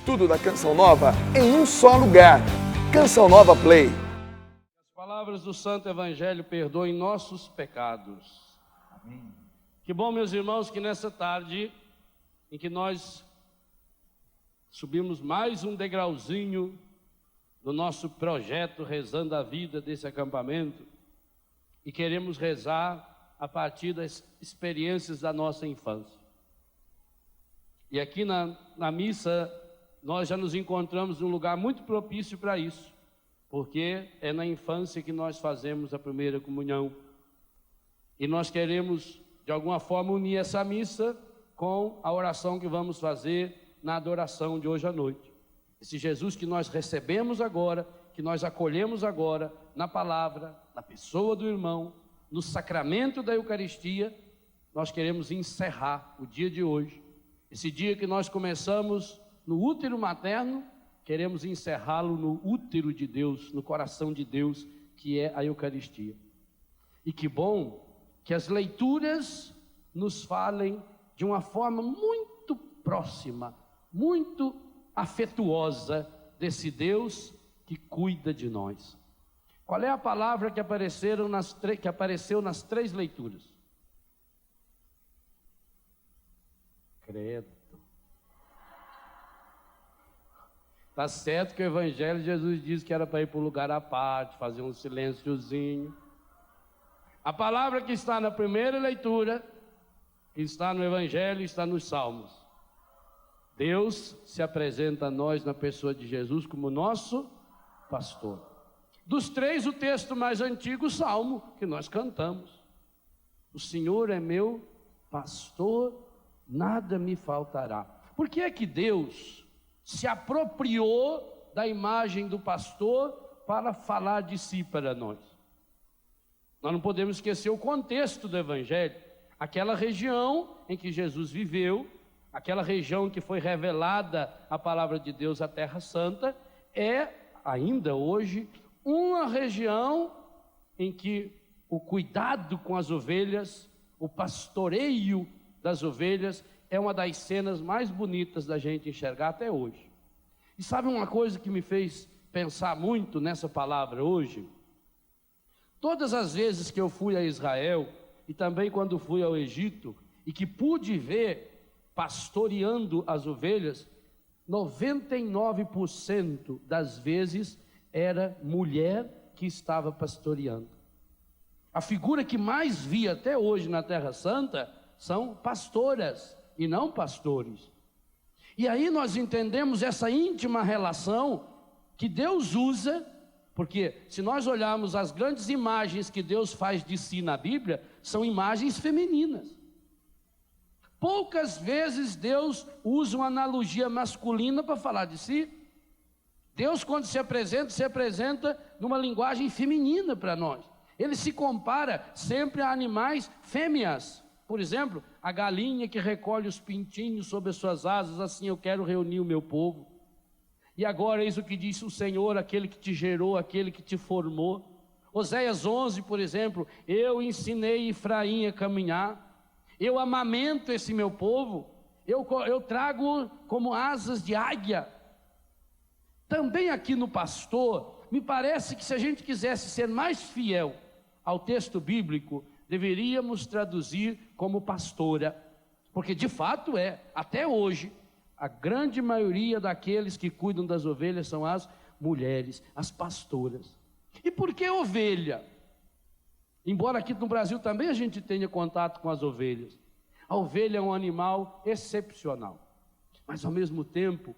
tudo da Canção Nova em um só lugar. Canção Nova Play. As palavras do Santo Evangelho perdoem nossos pecados. Amém. Que bom, meus irmãos, que nessa tarde em que nós subimos mais um degrauzinho do nosso projeto Rezando a Vida desse acampamento e queremos rezar a partir das experiências da nossa infância. E aqui na missa nós já nos encontramos num lugar muito propício para isso, porque é na infância que nós fazemos a primeira comunhão. E nós queremos, de alguma forma, unir essa missa com a oração que vamos fazer na adoração de hoje à noite. Esse Jesus que nós recebemos agora, que nós acolhemos agora, na palavra, na pessoa do irmão, no sacramento da Eucaristia, nós queremos encerrar o dia de hoje. Esse dia que nós começamos no útero materno, queremos encerrá-lo no útero de Deus, no coração de Deus, que é a Eucaristia. E que bom que as leituras nos falem de uma forma muito próxima, muito afetuosa desse Deus que cuida de nós. Qual é a palavra que apareceu nas três leituras? Credo. Está certo que o Evangelho, Jesus disse que era para ir para um lugar à parte, fazer um silênciozinho. A palavra que está na primeira leitura, que está no Evangelho, está nos Salmos. Deus se apresenta a nós na pessoa de Jesus como nosso pastor. Dos três, o texto mais antigo, o Salmo, que nós cantamos. O Senhor é meu pastor, nada me faltará. Por que é que Deus se apropriou da imagem do pastor para falar de si para nós? Nós não podemos esquecer o contexto do Evangelho. Aquela região em que Jesus viveu, aquela região que foi revelada a palavra de Deus, a Terra Santa, é ainda hoje uma região em que o cuidado com as ovelhas, o pastoreio das ovelhas, é uma das cenas mais bonitas da gente enxergar até hoje. E sabe uma coisa que me fez pensar muito nessa palavra hoje? Todas as vezes que eu fui a Israel, e também quando fui ao Egito, e que pude ver pastoreando as ovelhas, 99% das vezes era mulher que estava pastoreando. A figura que mais vi até hoje na Terra Santa são pastoras e não pastores. E aí nós entendemos essa íntima relação que Deus usa, porque se nós olharmos as grandes imagens que Deus faz de si na Bíblia, são imagens femininas. Poucas vezes Deus usa uma analogia masculina para falar de si. Deus, quando se apresenta numa linguagem feminina para nós. Ele se compara sempre a animais fêmeas. Por exemplo, a galinha que recolhe os pintinhos sob as suas asas, assim eu quero reunir o meu povo. E agora eis o que disse o Senhor, aquele que te gerou, aquele que te formou. Oséias 11, por exemplo, eu ensinei Efraim a caminhar, eu amamento esse meu povo, eu trago como asas de águia. Também aqui no pastor, me parece que se a gente quisesse ser mais fiel ao texto bíblico, deveríamos traduzir como pastora, porque de fato até hoje, a grande maioria daqueles que cuidam das ovelhas são as mulheres, as pastoras. E por que ovelha? Embora aqui no Brasil também a gente tenha contato com as ovelhas, a ovelha é um animal excepcional, mas ao mesmo tempo,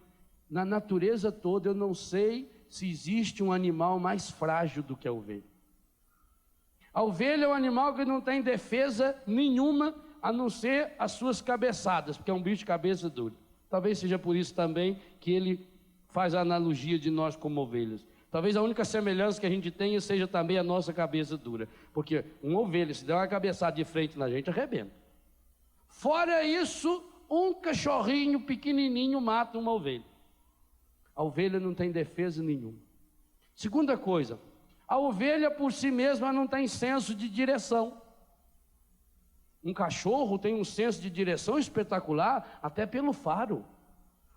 na natureza toda eu não sei se existe um animal mais frágil do que a ovelha. A ovelha é um animal que não tem defesa nenhuma, a não ser as suas cabeçadas, porque é um bicho de cabeça dura. Talvez seja por isso também que ele faz a analogia de nós como ovelhas. Talvez a única semelhança que a gente tenha seja também a nossa cabeça dura, porque uma ovelha, se der uma cabeçada de frente na gente, arrebenta. Fora isso, um cachorrinho pequenininho mata uma ovelha. A ovelha não tem defesa nenhuma. Segunda coisa, a ovelha por si mesma não tem senso de direção. Um cachorro tem um senso de direção espetacular, até pelo faro.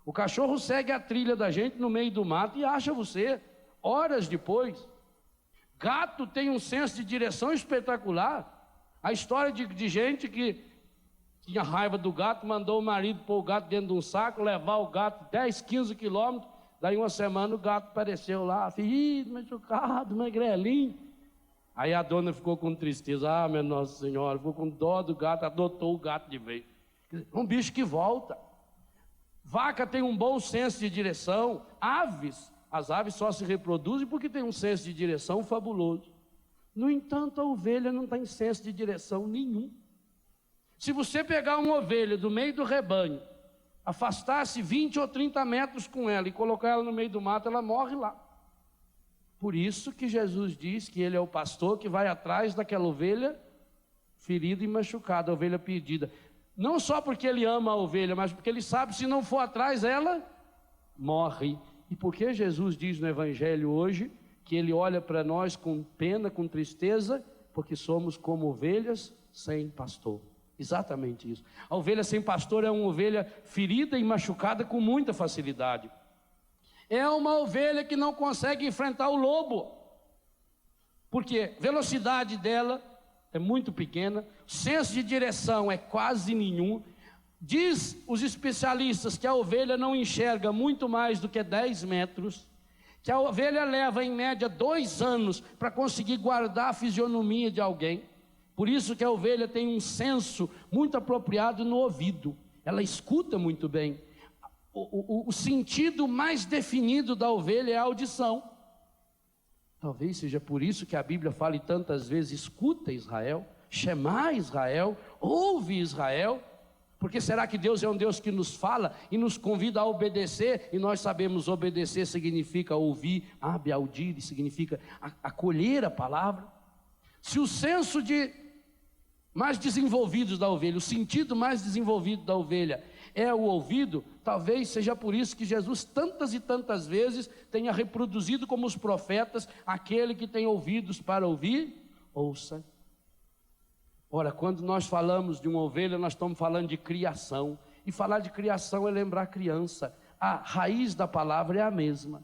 O cachorro segue a trilha da gente no meio do mato e acha você, horas depois. Gato tem um senso de direção espetacular. A história de gente que tinha raiva do gato, mandou o marido pôr o gato dentro de um saco, levar o gato 10, 15 quilômetros. Daí uma semana o gato apareceu lá, ferido, machucado, magrelinho. Aí a dona ficou com tristeza. Ah, minha Nossa Senhora, ficou com dó do gato, adotou o gato de vez. Um bicho que volta. Vaca tem um bom senso de direção. As aves só se reproduzem porque tem um senso de direção fabuloso. No entanto, a ovelha não tem senso de direção nenhum. Se você pegar uma ovelha do meio do rebanho, afastar-se 20 ou 30 metros com ela e colocar ela no meio do mato, ela morre lá. Por isso que Jesus diz que ele é o pastor que vai atrás daquela ovelha ferida e machucada, a ovelha perdida. Não só porque ele ama a ovelha, mas porque ele sabe que se não for atrás, ela morre. E por que Jesus diz no Evangelho hoje que ele olha para nós com pena, com tristeza? Porque somos como ovelhas sem pastor. Exatamente isso. A ovelha sem pastor é uma ovelha ferida e machucada com muita facilidade. É uma ovelha que não consegue enfrentar o lobo, porque a velocidade dela é muito pequena, o senso de direção é quase nenhum. Diz os especialistas que a ovelha não enxerga muito mais do que 10 metros, que a ovelha leva em média 2 anos para conseguir guardar a fisionomia de alguém. Por isso que a ovelha tem um senso muito apropriado no ouvido, ela escuta muito bem. O sentido mais definido da ovelha é a audição. Talvez seja por isso que a Bíblia fala tantas vezes: escuta Israel, Shema Israel, ouve Israel. Porque será que Deus é um Deus que nos fala e nos convida a obedecer? E nós sabemos, obedecer significa ouvir, audir significa acolher a palavra. Se o senso mais desenvolvido da ovelha, o sentido mais desenvolvido da ovelha é o ouvido, talvez seja por isso que Jesus tantas e tantas vezes tenha reproduzido como os profetas: aquele que tem ouvidos para ouvir, ouça. Ora, quando nós falamos de uma ovelha, nós estamos falando de criação, e falar de criação é lembrar criança. A raiz da palavra é a mesma.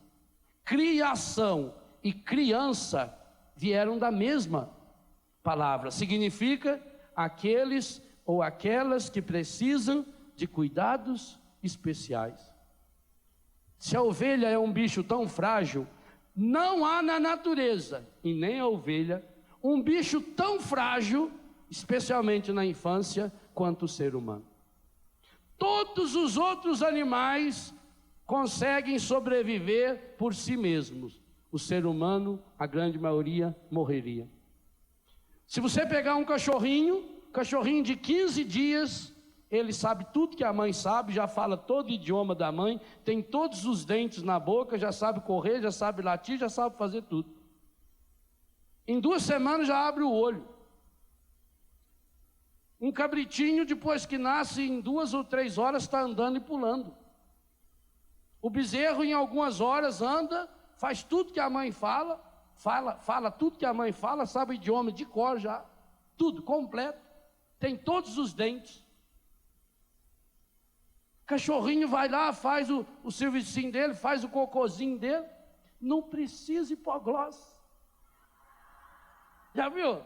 Criação e criança vieram da mesma palavra, significa aqueles ou aquelas que precisam de cuidados especiais. Se a ovelha é um bicho tão frágil, não há na natureza, e nem a ovelha, um bicho tão frágil, especialmente na infância, quanto o ser humano. Todos os outros animais conseguem sobreviver por si mesmos. O ser humano, a grande maioria, morreria. Se você pegar um cachorrinho de 15 dias, ele sabe tudo que a mãe sabe, já fala todo o idioma da mãe, tem todos os dentes na boca, já sabe correr, já sabe latir, já sabe fazer tudo. Em 2 semanas já abre o olho. Um cabritinho, depois que nasce, em 2 ou 3 horas está andando e pulando. O bezerro, em algumas horas, anda, faz tudo que a mãe fala tudo que a mãe fala, sabe o idioma de cor já, tudo completo, tem todos os dentes. Cachorrinho vai lá, faz o servicinho dele, faz o cocôzinho dele, não precisa hipoglós. Já viu?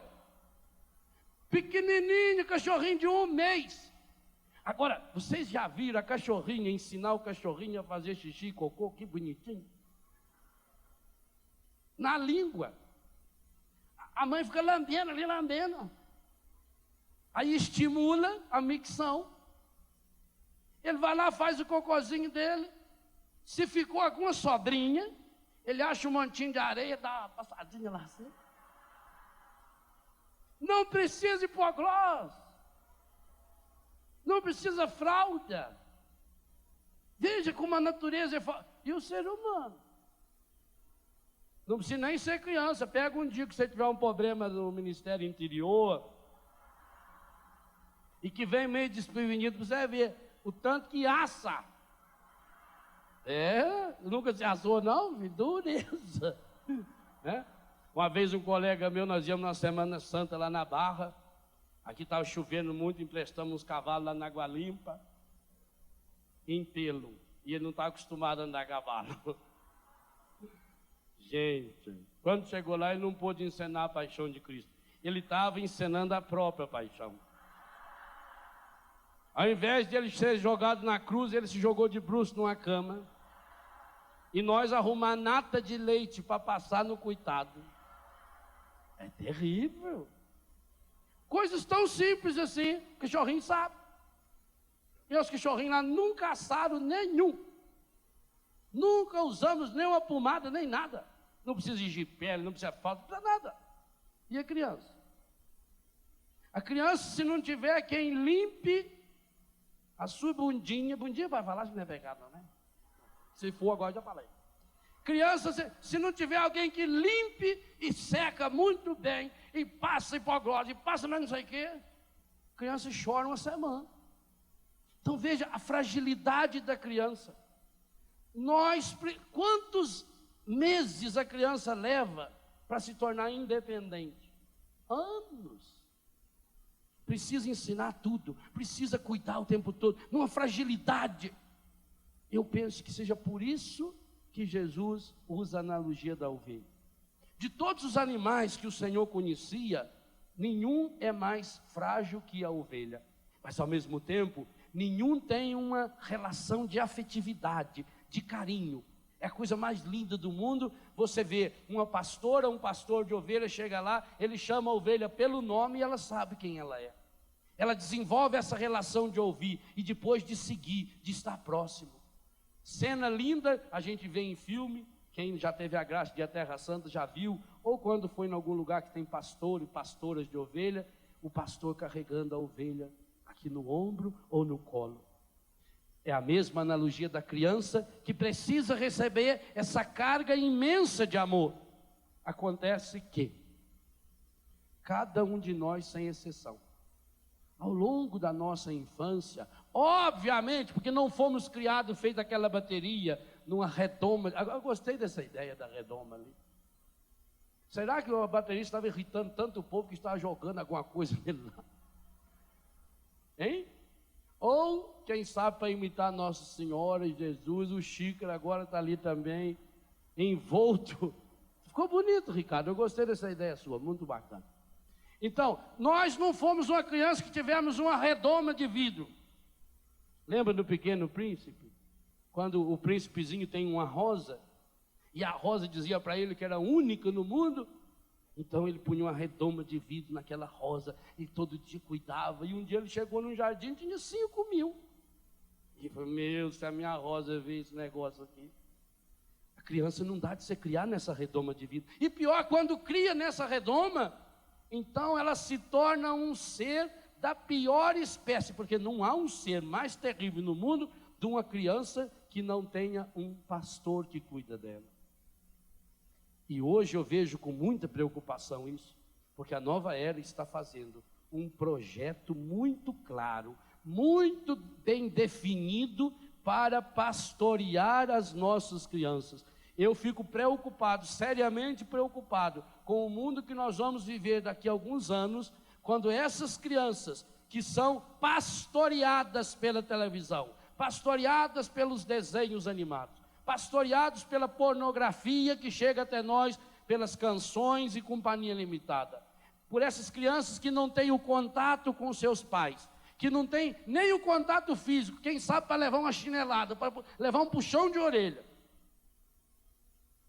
Pequenininho, cachorrinho de 1 mês. Agora, vocês já viram a cachorrinha ensinar o cachorrinho a fazer xixi e cocô? Que bonitinho. Na língua. A mãe fica lambendo ali, lambendo. Aí estimula a micção. Ele vai lá, faz o cocôzinho dele. Se ficou alguma sobrinha, ele acha um montinho de areia, dá uma passadinha lá assim. Não precisa hipoglós. Não precisa fralda. Veja como a natureza é... E o ser humano? Não precisa nem ser criança. Pega um dia que você tiver um problema no Ministério Interior e que vem meio desprevenido, você vai ver o tanto que assa. Nunca se assou não? Dureza. Uma vez um colega meu, nós íamos na Semana Santa lá na Barra. Aqui estava chovendo muito, emprestamos uns cavalos lá na Água Limpa. Em pelo. E ele não está acostumado a andar a cavalo. Gente, quando chegou lá, ele não pôde encenar a paixão de Cristo. Ele estava encenando a própria paixão. Ao invés de ele ser jogado na cruz, ele se jogou de bruços numa cama. E nós arrumar nata de leite para passar no coitado. É terrível. Coisas tão simples assim, o cachorrinho sabe. E os cachorrinhos lá nunca assaram nenhum. Nunca usamos nenhuma pomada, nem nada. Não precisa de pele, não precisa de falta, não precisa nada. E a criança? A criança, se não tiver quem limpe a sua bundinha vai falar que não é pecado, não, né? Se for, agora já falei. Criança, se não tiver alguém que limpe e seca muito bem, e passa hipoglose, e passa mais não sei o quê, a criança chora uma semana. Então veja a fragilidade da criança. Quantos meses a criança leva para se tornar independente? Anos. Precisa ensinar tudo, precisa cuidar o tempo todo, numa fragilidade. Eu penso que seja por isso que Jesus usa a analogia da ovelha. De todos os animais que o Senhor conhecia, nenhum é mais frágil que a ovelha. Mas ao mesmo tempo, nenhum tem uma relação de afetividade, de carinho. É a coisa mais linda do mundo. Você vê uma pastora, um pastor de ovelha, chega lá, ele chama a ovelha pelo nome e ela sabe quem ela é. Ela desenvolve essa relação de ouvir e depois de seguir, de estar próximo. Cena linda, a gente vê em filme, quem já teve a graça de ir à Terra Santa já viu, ou quando foi em algum lugar que tem pastor e pastoras de ovelha, o pastor carregando a ovelha aqui no ombro ou no colo. É a mesma analogia da criança que precisa receber essa carga imensa de amor. Acontece que cada um de nós, sem exceção, ao longo da nossa infância, obviamente, porque não fomos criados feito aquela bateria numa redoma. Eu gostei dessa ideia da redoma ali. Será que a bateria estava irritando tanto o povo que estava jogando alguma coisa nele lá? Hein? Ou, quem sabe, para imitar Nossa Senhora e Jesus, o xícara agora está ali também, envolto. Ficou bonito, Ricardo, eu gostei dessa ideia sua, muito bacana. Então, nós não fomos uma criança que tivemos uma redoma de vidro. Lembra do Pequeno Príncipe? Quando o príncipezinho tem uma rosa, e a rosa dizia para ele que era única no mundo, então ele punha uma redoma de vidro naquela rosa, e todo dia cuidava, e um dia ele chegou num jardim e tinha 5.000. E falou, meu, se a minha rosa vê esse negócio aqui. A criança não dá de se criar nessa redoma de vidro. E pior, quando cria nessa redoma, então ela se torna um ser da pior espécie, porque não há um ser mais terrível no mundo de uma criança que não tenha um pastor que cuida dela. E hoje eu vejo com muita preocupação isso, porque a Nova Era está fazendo um projeto muito claro, muito bem definido para pastorear as nossas crianças. Eu fico preocupado, seriamente preocupado, com o mundo que nós vamos viver daqui a alguns anos, quando essas crianças que são pastoreadas pela televisão, pastoreadas pelos desenhos animados, pastoreados pela pornografia que chega até nós, pelas canções e companhia limitada, por essas crianças que não têm o contato com seus pais, que não têm nem o contato físico, quem sabe para levar uma chinelada, para levar um puxão de orelha.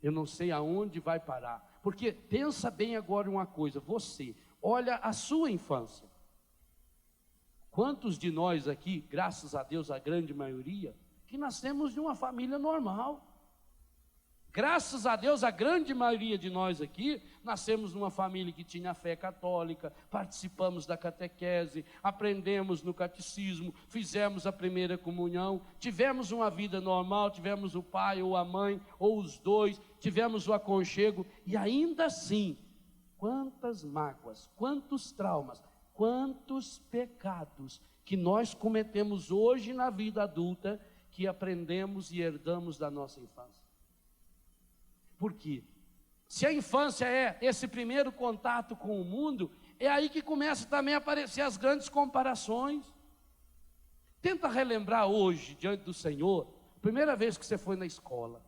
Eu não sei aonde vai parar, porque pensa bem agora uma coisa, você, olha a sua infância. Quantos de nós aqui, graças a Deus, a grande maioria, que nascemos de uma família normal. Graças a Deus, a grande maioria de nós aqui, nascemos numa família que tinha fé católica, participamos da catequese, aprendemos no catecismo, fizemos a primeira comunhão, tivemos uma vida normal, tivemos o pai ou a mãe, ou os dois, tivemos o aconchego, e ainda assim, quantas mágoas, quantos traumas, quantos pecados que nós cometemos hoje na vida adulta, que aprendemos e herdamos da nossa infância. Por quê? Se a infância é esse primeiro contato com o mundo, é aí que começa também a aparecer as grandes comparações. Tenta relembrar hoje, diante do Senhor, Primeira vez que você foi na escola,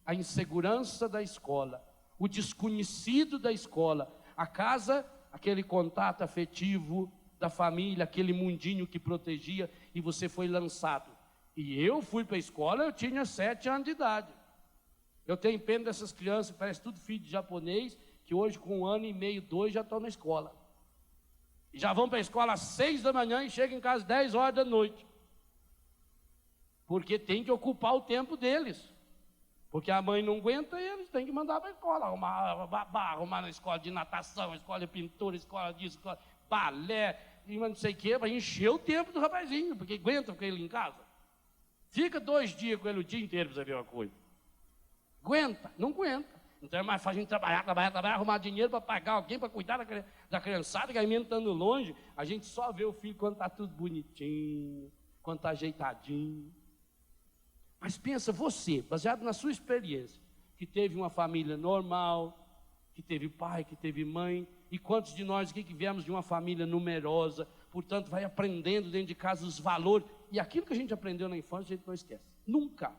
a insegurança da escola, o desconhecido da escola, a casa, aquele contato afetivo da família, aquele mundinho que protegia, e você foi lançado. E eu fui para a escola, eu tinha 7 anos de idade. Eu tenho pena dessas crianças, parece tudo filho de japonês, que hoje com 1 ano e meio, 2, já estão na escola. E já vão para a escola às 6 da manhã e chegam em casa às 10 horas da noite. Porque tem que ocupar o tempo deles. Porque a mãe não aguenta e eles têm que mandar para a escola. Arrumar na escola de natação, escola de pintura, escola disso, escola balé, e não sei o quê, para encher o tempo do rapazinho, porque aguenta com ele em casa. Fica 2 dias com ele o dia inteiro para você ver uma coisa. Aguenta, não aguenta. Então é mais fácil a gente trabalhar, arrumar dinheiro para pagar alguém, para cuidar da criançada, que aí mesmo estando longe, a gente só vê o filho quando está tudo bonitinho, quando está ajeitadinho. Mas pensa você, baseado na sua experiência, que teve uma família normal, que teve pai, que teve mãe, e quantos de nós aqui que viemos de uma família numerosa, portanto vai aprendendo dentro de casa os valores, e aquilo que a gente aprendeu na infância a gente não esquece, nunca.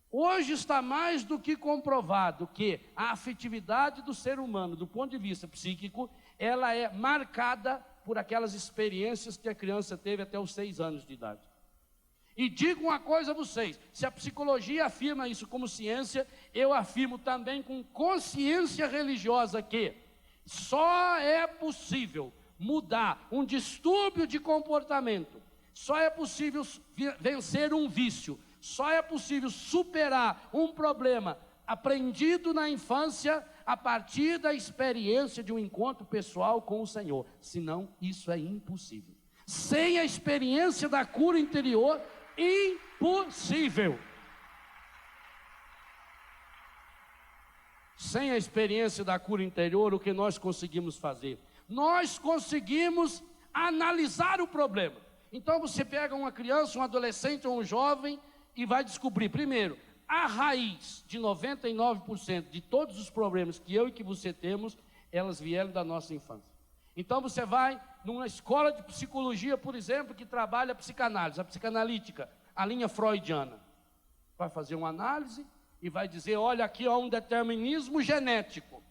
Hoje está mais do que comprovado que a afetividade do ser humano, do ponto de vista psíquico, ela é marcada por aquelas experiências que a criança teve até os 6 anos de idade. E digo uma coisa a vocês, se a psicologia afirma isso como ciência, eu afirmo também com consciência religiosa que só é possível mudar um distúrbio de comportamento, só é possível vencer um vício, só é possível superar um problema aprendido na infância a partir da experiência de um encontro pessoal com o Senhor. Senão, isso é impossível. Sem a experiência da cura interior, impossível. Sem a experiência da cura interior, o que nós conseguimos fazer? Nós conseguimos analisar o problema. Então você pega uma criança, um adolescente ou um jovem e vai descobrir, primeiro, a raiz de 99% de todos os problemas que eu e que você temos, elas vieram da nossa infância. Então você vai numa escola de psicologia, por exemplo, que trabalha a psicanálise, a psicanalítica, a linha freudiana. Vai fazer uma análise e vai dizer, olha, aqui há um determinismo genético.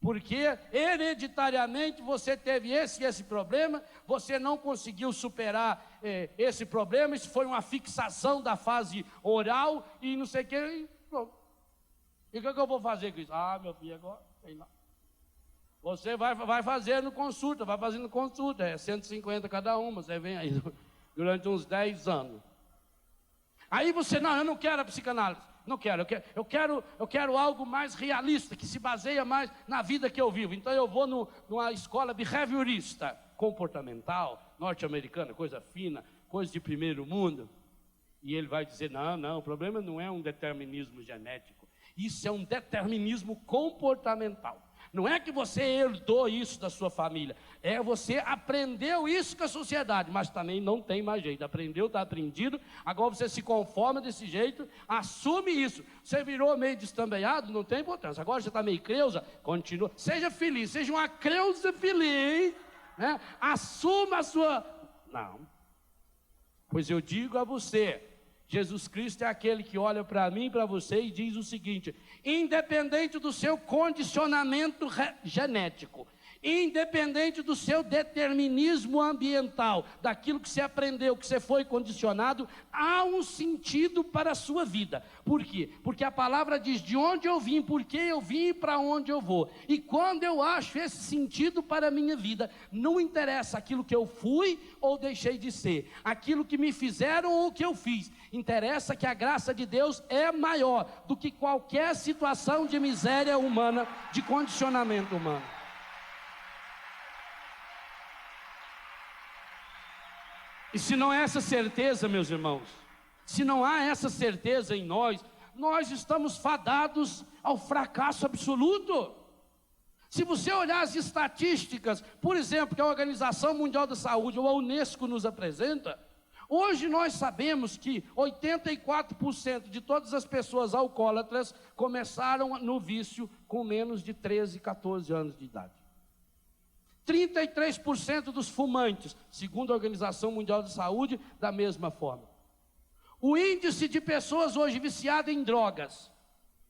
Porque hereditariamente você teve esse problema, você não conseguiu superar esse problema, isso foi uma fixação da fase oral e não sei o que, e pronto. E o que eu vou fazer com isso? Ah, meu filho, agora, sei lá. Você vai fazendo consulta, é 150 cada uma, você vem aí durante uns 10 anos. Aí você, não, eu não quero a psicanálise. Não quero, eu quero algo mais realista, que se baseia mais na vida que eu vivo. Então eu vou numa escola behaviorista, comportamental, norte-americana, coisa fina, coisa de primeiro mundo. E ele vai dizer, não, o problema não é um determinismo genético. Isso é um determinismo comportamental. Não é que você herdou isso da sua família, você aprendeu isso com a sociedade, mas também não tem mais jeito, aprendeu, está aprendido, agora você se conforma desse jeito, assume isso, você virou meio destambelhado, não tem importância, agora você está meio creusa, continua, seja feliz, seja uma creusa feliz, né? Assuma a sua, não, pois eu digo a você, Jesus Cristo é aquele que olha para mim e para você e diz o seguinte, independente do seu condicionamento genético, independente do seu determinismo ambiental, daquilo que você aprendeu, que você foi condicionado, há um sentido para a sua vida. Por quê? Porque a palavra diz de onde eu vim, por que eu vim e para onde eu vou. E quando eu acho esse sentido para a minha vida, não interessa aquilo que eu fui ou deixei de ser, aquilo que me fizeram ou que eu fiz. Interessa que a graça de Deus é maior do que qualquer situação de miséria humana, de condicionamento humano. E se não há essa certeza, meus irmãos, se não há essa certeza em nós, nós estamos fadados ao fracasso absoluto. Se você olhar as estatísticas, por exemplo, que a Organização Mundial da Saúde, ou a Unesco nos apresenta, hoje nós sabemos que 84% de todas as pessoas alcoólatras começaram no vício com menos de 13, 14 anos de idade. 33% dos fumantes, segundo a Organização Mundial da Saúde, da mesma forma. O índice de pessoas hoje viciadas em drogas,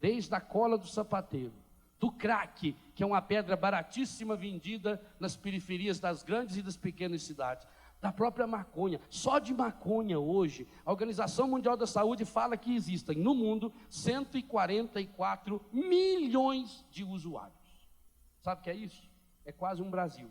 desde a cola do sapateiro, do crack, que é uma pedra baratíssima vendida nas periferias das grandes e das pequenas cidades, da própria maconha. Só de maconha hoje, a Organização Mundial da Saúde fala que existem no mundo 144 milhões de usuários. Sabe o que é isso? É quase um Brasil.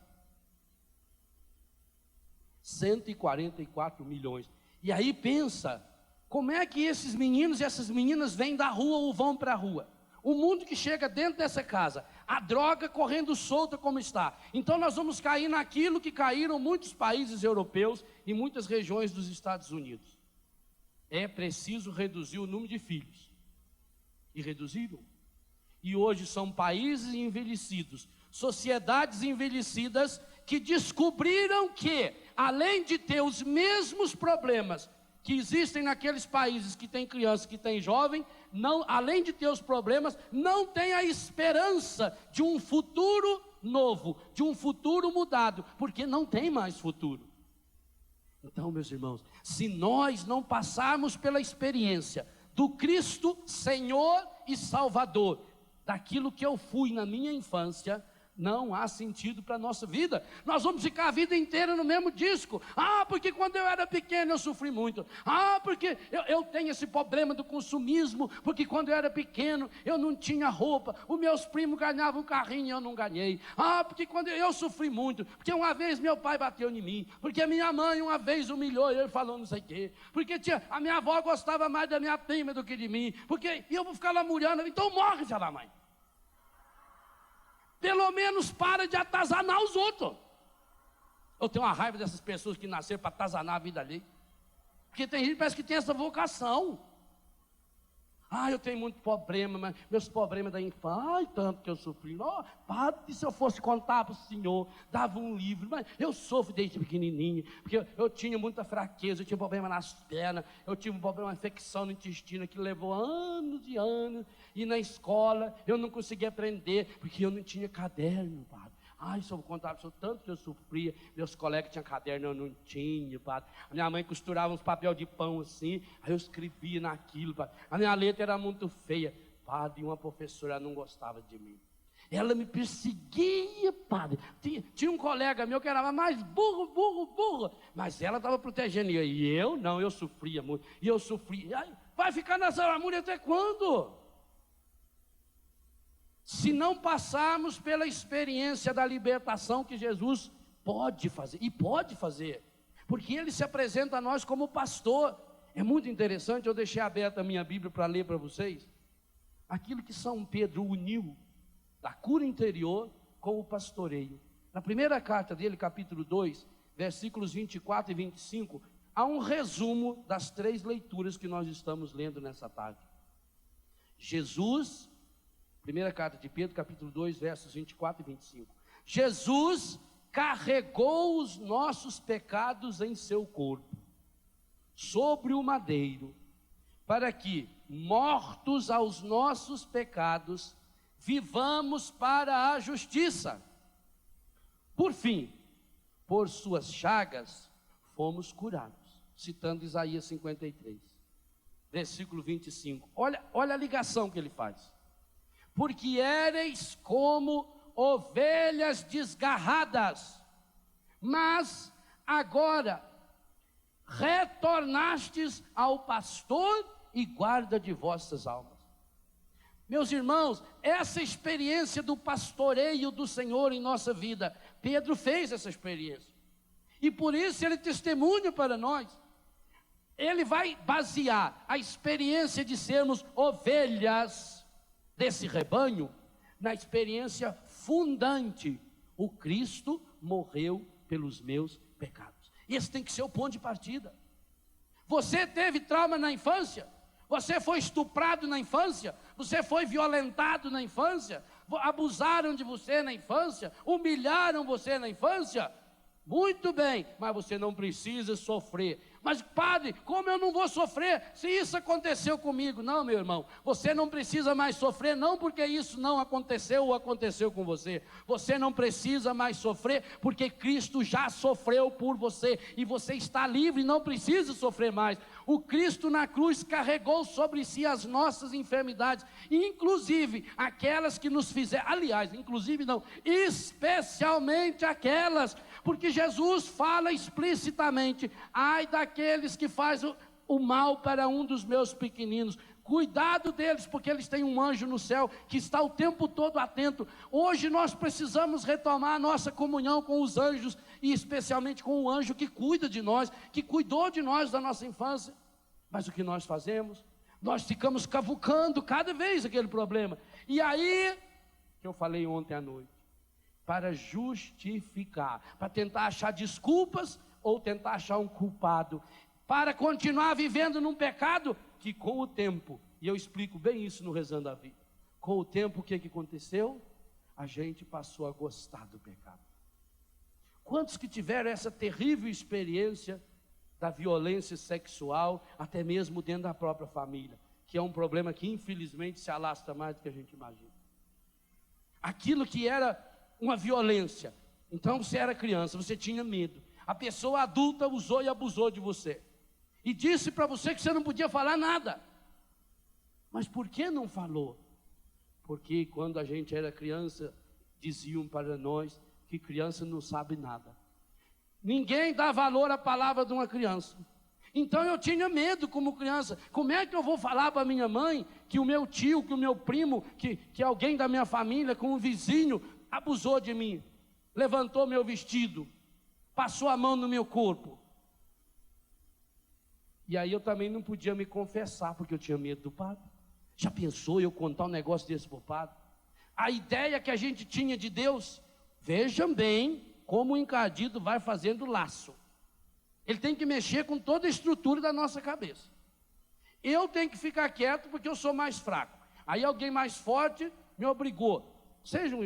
144 milhões. E aí pensa, como é que esses meninos e essas meninas vêm da rua ou vão para a rua? O mundo que chega dentro dessa casa, a droga correndo solta como está. Então nós vamos cair naquilo que caíram muitos países europeus e muitas regiões dos Estados Unidos. É preciso reduzir o número de filhos. E reduziram. E hoje são países envelhecidos, sociedades envelhecidas, que descobriram que, além de ter os mesmos problemas que existem naqueles países que tem criança, que tem jovem, não, além de ter os problemas, não tem a esperança de um futuro novo, de um futuro mudado, porque não tem mais futuro. Então, meus irmãos, se nós não passarmos pela experiência do Cristo Senhor e Salvador, daquilo que eu fui na minha infância, não há sentido para a nossa vida. Nós vamos ficar a vida inteira no mesmo disco. Porque quando eu era pequeno eu sofri muito. Porque eu tenho esse problema do consumismo, porque quando eu era pequeno eu não tinha roupa, os meus primos ganhavam um carrinho e eu não ganhei. Porque quando eu sofri muito, porque uma vez meu pai bateu em mim, porque minha mãe uma vez humilhou e ele falou não sei o quê, porque a minha avó gostava mais da minha prima do que de mim, porque eu vou ficar lamuriando. Então morre, já lá, mãe. Pelo menos para de atazanar os outros. Eu tenho uma raiva dessas pessoas que nasceram para atazanar a vida ali. Porque tem gente que parece que tem essa vocação. Eu tenho muito problema, mas meus problemas da infância, tanto que eu sofri. Padre, se eu fosse contar para o senhor, dava um livro. Mas eu sofro desde pequenininho, porque eu tinha muita fraqueza, eu tinha problema nas pernas, eu tive um problema, uma infecção no intestino que levou anos e anos. E na escola eu não conseguia aprender, porque eu não tinha caderno, padre. Se eu contar para o senhor, tanto que eu sofria, meus colegas tinham caderno, eu não tinha, padre. A minha mãe costurava uns papel de pão assim, aí eu escrevia naquilo, padre. A minha letra era muito feia, padre, e uma professora não gostava de mim. Ela me perseguia, padre. Tinha um colega meu que era mais burro, mas ela estava protegendo eu. E eu não, eu sofria muito, e eu sofria. Vai ficar nessa lamúria até quando? Se não passarmos pela experiência da libertação que Jesus pode fazer, e pode fazer, porque Ele se apresenta a nós como pastor. É muito interessante, eu deixei aberta a minha Bíblia para ler para vocês, aquilo que São Pedro uniu, da cura interior com o pastoreio. Na primeira carta dele, capítulo 2, versículos 24 e 25, há um resumo das 3 leituras que nós estamos lendo nessa tarde. Jesus... Primeira carta de Pedro, capítulo 2, versos 24 e 25. Jesus carregou os nossos pecados em seu corpo, sobre o madeiro, para que, mortos aos nossos pecados, vivamos para a justiça. Por fim, por suas chagas, fomos curados. Citando Isaías 53, versículo 25. Olha a ligação que ele faz. Porque éreis como ovelhas desgarradas, mas agora retornastes ao pastor e guarda de vossas almas. Meus irmãos, essa experiência do pastoreio do Senhor em nossa vida, Pedro fez essa experiência, e por isso ele testemunha para nós. Ele vai basear a experiência de sermos ovelhas desse rebanho na experiência fundante: o Cristo morreu pelos meus pecados. Esse tem que ser o ponto de partida. Você teve trauma na infância? Você foi estuprado na infância? Você foi violentado na infância? Abusaram de você na infância? Humilharam você na infância? Muito bem, mas você não precisa sofrer. Mas padre, como eu não vou sofrer se isso aconteceu comigo? Não, meu irmão, você não precisa mais sofrer, não porque isso não aconteceu ou aconteceu com você. Você não precisa mais sofrer porque Cristo já sofreu por você, e você está livre e não precisa sofrer mais. O Cristo na cruz carregou sobre si as nossas enfermidades, inclusive aquelas que nos fizeram, aliás, inclusive não, especialmente aquelas, porque Jesus fala explicitamente: ai daqueles que fazem o mal para um dos meus pequeninos. Cuidado deles, porque eles têm um anjo no céu que está o tempo todo atento. Hoje nós precisamos retomar a nossa comunhão com os anjos, e especialmente com o anjo que cuida de nós, que cuidou de nós da nossa infância. Mas o que nós fazemos? Nós ficamos cavucando cada vez aquele problema. E aí, que eu falei ontem à noite, para justificar, para tentar achar desculpas ou tentar achar um culpado, para continuar vivendo num pecado que com o tempo, e eu explico bem isso no Rezando a Vida, com o tempo o que aconteceu? A gente passou a gostar do pecado. Quantos que tiveram essa terrível experiência da violência sexual, até mesmo dentro da própria família, que é um problema que infelizmente se alastra mais do que a gente imagina. Aquilo que era uma violência, então você era criança, você tinha medo, a pessoa adulta usou e abusou de você, e disse para você que você não podia falar nada. Mas por que não falou? Porque quando a gente era criança, diziam para nós que criança não sabe nada. Ninguém dá valor à palavra de uma criança. Então eu tinha medo como criança. Como é que eu vou falar para minha mãe que o meu tio, que o meu primo, que alguém da minha família, com um vizinho, abusou de mim, levantou meu vestido, passou a mão no meu corpo? E aí eu também não podia me confessar, porque eu tinha medo do padre. Já pensou eu contar um negócio desse para o padre? A ideia que a gente tinha de Deus, vejam bem como o encardido vai fazendo laço. Ele tem que mexer com toda a estrutura da nossa cabeça. Eu tenho que ficar quieto porque eu sou mais fraco. Aí alguém mais forte me obrigou. Seja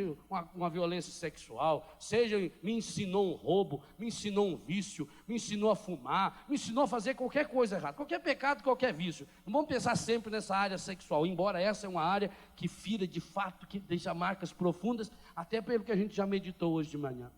uma violência sexual, seja me ensinou um roubo, me ensinou um vício, me ensinou a fumar, me ensinou a fazer qualquer coisa errada, qualquer pecado, qualquer vício. Não vamos pensar sempre nessa área sexual, embora essa é uma área que fira de fato, que deixa marcas profundas, até pelo que a gente já meditou hoje de manhã.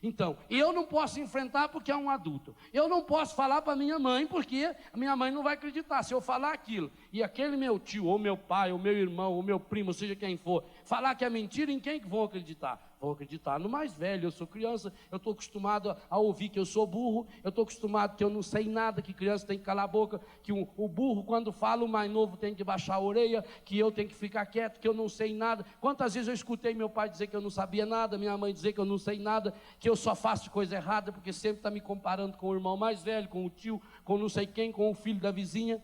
Então, eu não posso enfrentar porque é um adulto. Eu não posso falar para minha mãe porque a minha mãe não vai acreditar. Se eu falar aquilo e aquele meu tio, ou meu pai, ou meu irmão, ou meu primo, seja quem for, falar que é mentira, em quem que vão acreditar? Vão acreditar no mais velho. Eu sou criança, eu estou acostumado a ouvir que eu sou burro, eu estou acostumado que eu não sei nada, que criança tem que calar a boca, que o burro quando fala, o mais novo tem que baixar a orelha, que eu tenho que ficar quieto, que eu não sei nada. Quantas vezes eu escutei meu pai dizer que eu não sabia nada, minha mãe dizer que eu não sei nada, que eu só faço coisa errada, porque sempre está me comparando com o irmão mais velho, com o tio, com não sei quem, com o filho da vizinha.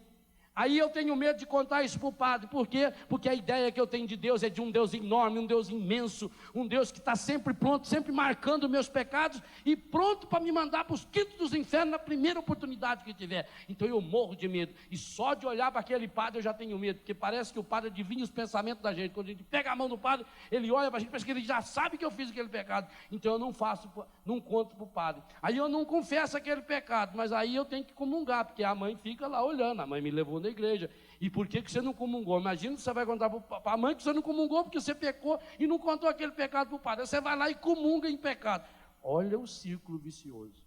Aí eu tenho medo de contar isso para o padre. Por quê? Porque a ideia que eu tenho de Deus é de um Deus enorme, um Deus imenso, um Deus que está sempre pronto, sempre marcando meus pecados e pronto para me mandar para os quintos dos infernos na primeira oportunidade que tiver. Então eu morro de medo, e só de olhar para aquele padre eu já tenho medo, porque parece que o padre adivinha os pensamentos da gente. Quando a gente pega a mão do padre, ele olha para a gente, parece que ele já sabe que eu fiz aquele pecado. Então eu não conto para o padre. Aí eu não confesso aquele pecado, mas aí eu tenho que comungar, porque a mãe fica lá olhando, a mãe me levou na igreja. E por que você não comungou? Imagina que você vai contar para a mãe que você não comungou porque você pecou e não contou aquele pecado para o padre. Você vai lá e comunga em pecado. Olha o círculo vicioso.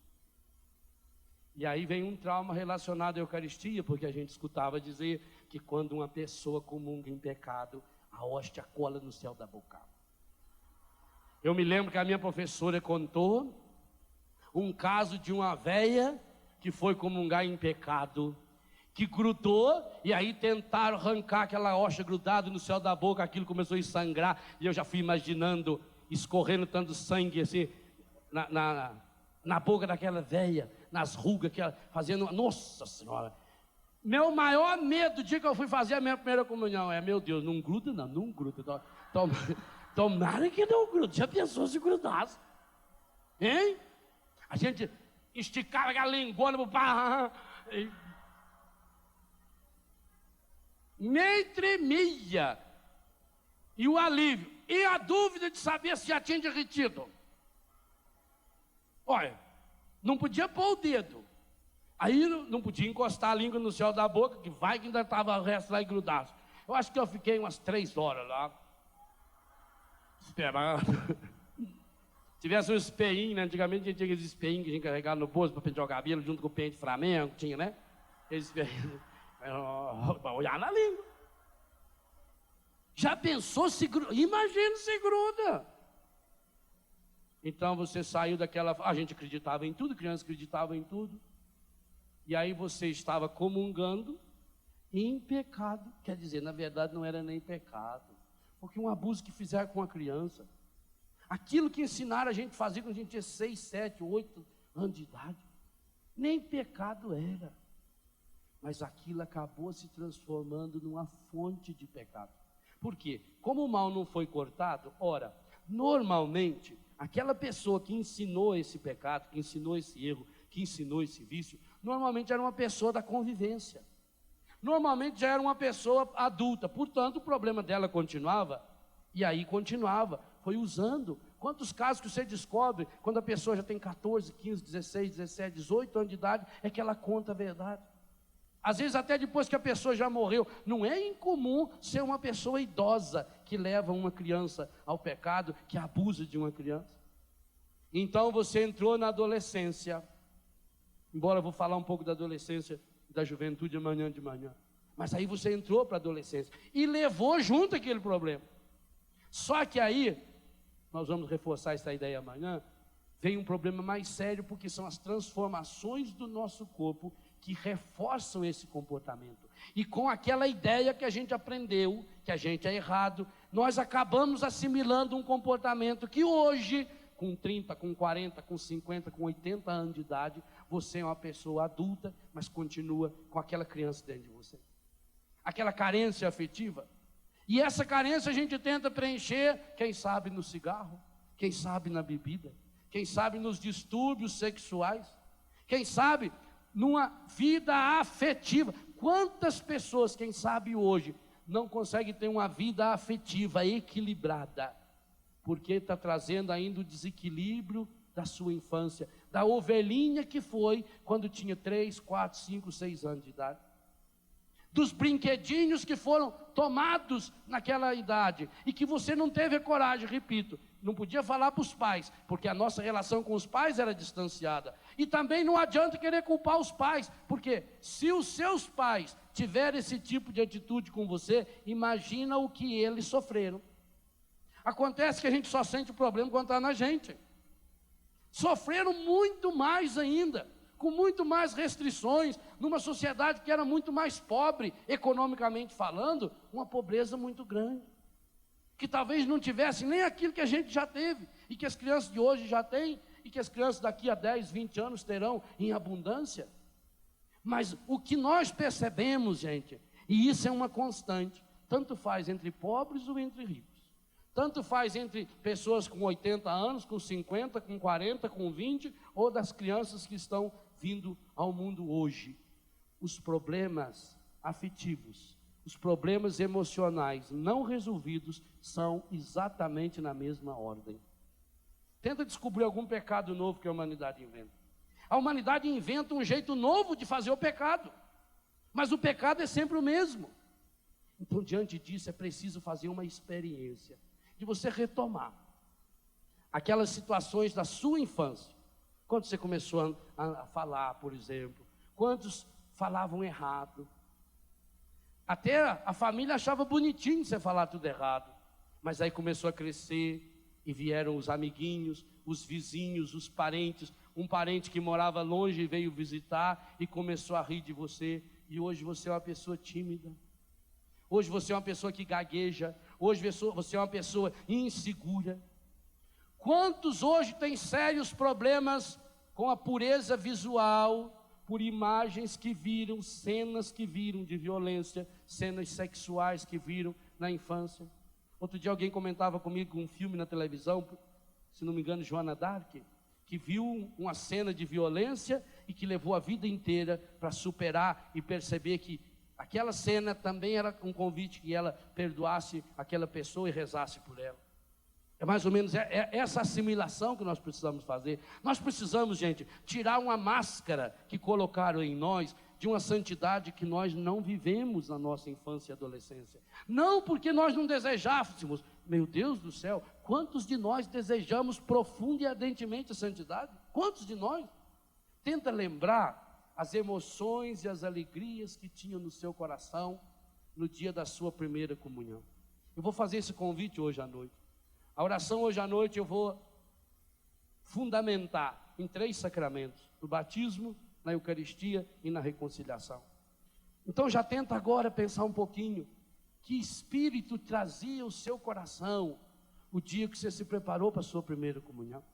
E aí vem um trauma relacionado à Eucaristia, porque a gente escutava dizer que quando uma pessoa comunga em pecado, a hóstia cola no céu da boca. Eu me lembro que a minha professora contou um caso de uma véia que foi comungar em pecado, que grudou, e aí tentaram arrancar aquela hóstia grudada no céu da boca, aquilo começou a sangrar, e eu já fui imaginando escorrendo tanto sangue assim, na boca daquela velha, nas rugas, que ela, fazendo, nossa senhora, meu maior medo, o dia que eu fui fazer a minha primeira comunhão, meu Deus, não gruda não, não gruda, tomara que não gruda, já pensou se grudasse, hein? A gente esticava aquela lingona, me tremia, e o alívio, e a dúvida de saber se já tinha derretido. Olha, não podia pôr o dedo, aí não podia encostar a língua no céu da boca, que vai que ainda estava o resto lá engrudado. Eu acho que eu fiquei umas 3 horas lá, esperando. Tivesse um espeinho, né? Antigamente a gente tinha aqueles espeinhos que a gente carregava no bolso para pentear o cabelo, junto com o pente Flamengo, tinha, né? Eles para olhar na língua. Já pensou se gruda? Imagina se gruda. Então você saiu daquela... A gente acreditava em tudo, criança acreditava em tudo. E aí você estava comungando em pecado. Quer dizer, na verdade não era nem pecado. Porque um abuso que fizeram com a criança, aquilo que ensinaram a gente a fazer quando a gente tinha 6, 7, 8 anos de idade, nem pecado era. Mas aquilo acabou se transformando numa fonte de pecado. Por quê? Como o mal não foi cortado, ora, normalmente, aquela pessoa que ensinou esse pecado, que ensinou esse erro, que ensinou esse vício, normalmente era uma pessoa da convivência. Normalmente já era uma pessoa adulta, portanto o problema dela continuava, e aí continuava, foi usando. Quantos casos que você descobre, quando a pessoa já tem 14, 15, 16, 17, 18 anos de idade, é que ela conta a verdade. Às vezes até depois que a pessoa já morreu. Não é incomum ser uma pessoa idosa que leva uma criança ao pecado, que abusa de uma criança. Então você entrou na adolescência, embora eu vou falar um pouco da adolescência e da juventude amanhã de manhã, mas aí você entrou para a adolescência e levou junto aquele problema. Só que aí, nós vamos reforçar essa ideia amanhã, vem um problema mais sério, porque são as transformações do nosso corpo que reforçam esse comportamento. E com aquela ideia que a gente aprendeu, que a gente é errado, nós acabamos assimilando um comportamento que hoje, com 30, com 40, com 50, com 80 anos de idade, você é uma pessoa adulta, mas continua com aquela criança dentro de você. Aquela carência afetiva. E essa carência a gente tenta preencher, quem sabe no cigarro, quem sabe na bebida, quem sabe nos distúrbios sexuais, quem sabe numa vida afetiva. Quantas pessoas, quem sabe hoje, não conseguem ter uma vida afetiva equilibrada, porque está trazendo ainda o desequilíbrio da sua infância, da ovelhinha que foi quando tinha 3, 4, 5, 6 anos de idade, dos brinquedinhos que foram tomados naquela idade, e que você não teve a coragem, repito, não podia falar para os pais, porque a nossa relação com os pais era distanciada. E também não adianta querer culpar os pais, porque se os seus pais tiverem esse tipo de atitude com você, imagina o que eles sofreram. Acontece que a gente só sente o problema quando está na gente. Sofreram muito mais ainda, com muito mais restrições, numa sociedade que era muito mais pobre, economicamente falando, uma pobreza muito grande, que talvez não tivesse nem aquilo que a gente já teve, e que as crianças de hoje já têm, e que as crianças daqui a 10, 20 anos terão em abundância. Mas o que nós percebemos, gente, e isso é uma constante, tanto faz entre pobres ou entre ricos, tanto faz entre pessoas com 80 anos, com 50, com 40, com 20, ou das crianças que estão vindo ao mundo hoje. Os problemas afetivos, os problemas emocionais não resolvidos são exatamente na mesma ordem. Tenta descobrir algum pecado novo que a humanidade inventa. A humanidade inventa um jeito novo de fazer o pecado, mas o pecado é sempre o mesmo. Então, diante disso, é preciso fazer uma experiência de você retomar aquelas situações da sua infância. Quando você começou a falar, por exemplo, quantos falavam errado. Até a família achava bonitinho você falar tudo errado, mas aí começou a crescer e vieram os amiguinhos, os vizinhos, os parentes. Um parente que morava longe veio visitar e começou a rir de você, e hoje você é uma pessoa tímida. Hoje você é uma pessoa que gagueja. Hoje você é uma pessoa insegura. Quantos hoje têm sérios problemas com a pureza visual, por imagens que viram, cenas que viram de violência, cenas sexuais que viram na infância? Outro dia alguém comentava comigo um filme na televisão, se não me engano, Joana d'Arc, que viu uma cena de violência e que levou a vida inteira para superar e perceber que aquela cena também era um convite que ela perdoasse aquela pessoa e rezasse por ela. É mais ou menos essa assimilação que nós precisamos fazer. Nós precisamos, gente, tirar uma máscara que colocaram em nós de uma santidade que nós não vivemos na nossa infância e adolescência. Não porque nós não desejássemos. Meu Deus do céu, quantos de nós desejamos profunda e ardentemente a santidade? Quantos de nós? Tenta lembrar as emoções e as alegrias que tinha no seu coração no dia da sua primeira comunhão. Eu vou fazer esse convite hoje à noite. A oração hoje à noite eu vou fundamentar em 3 sacramentos: no batismo, na Eucaristia e na reconciliação. Então já tenta agora pensar um pouquinho, que espírito trazia o seu coração o dia que você se preparou para a sua primeira comunhão?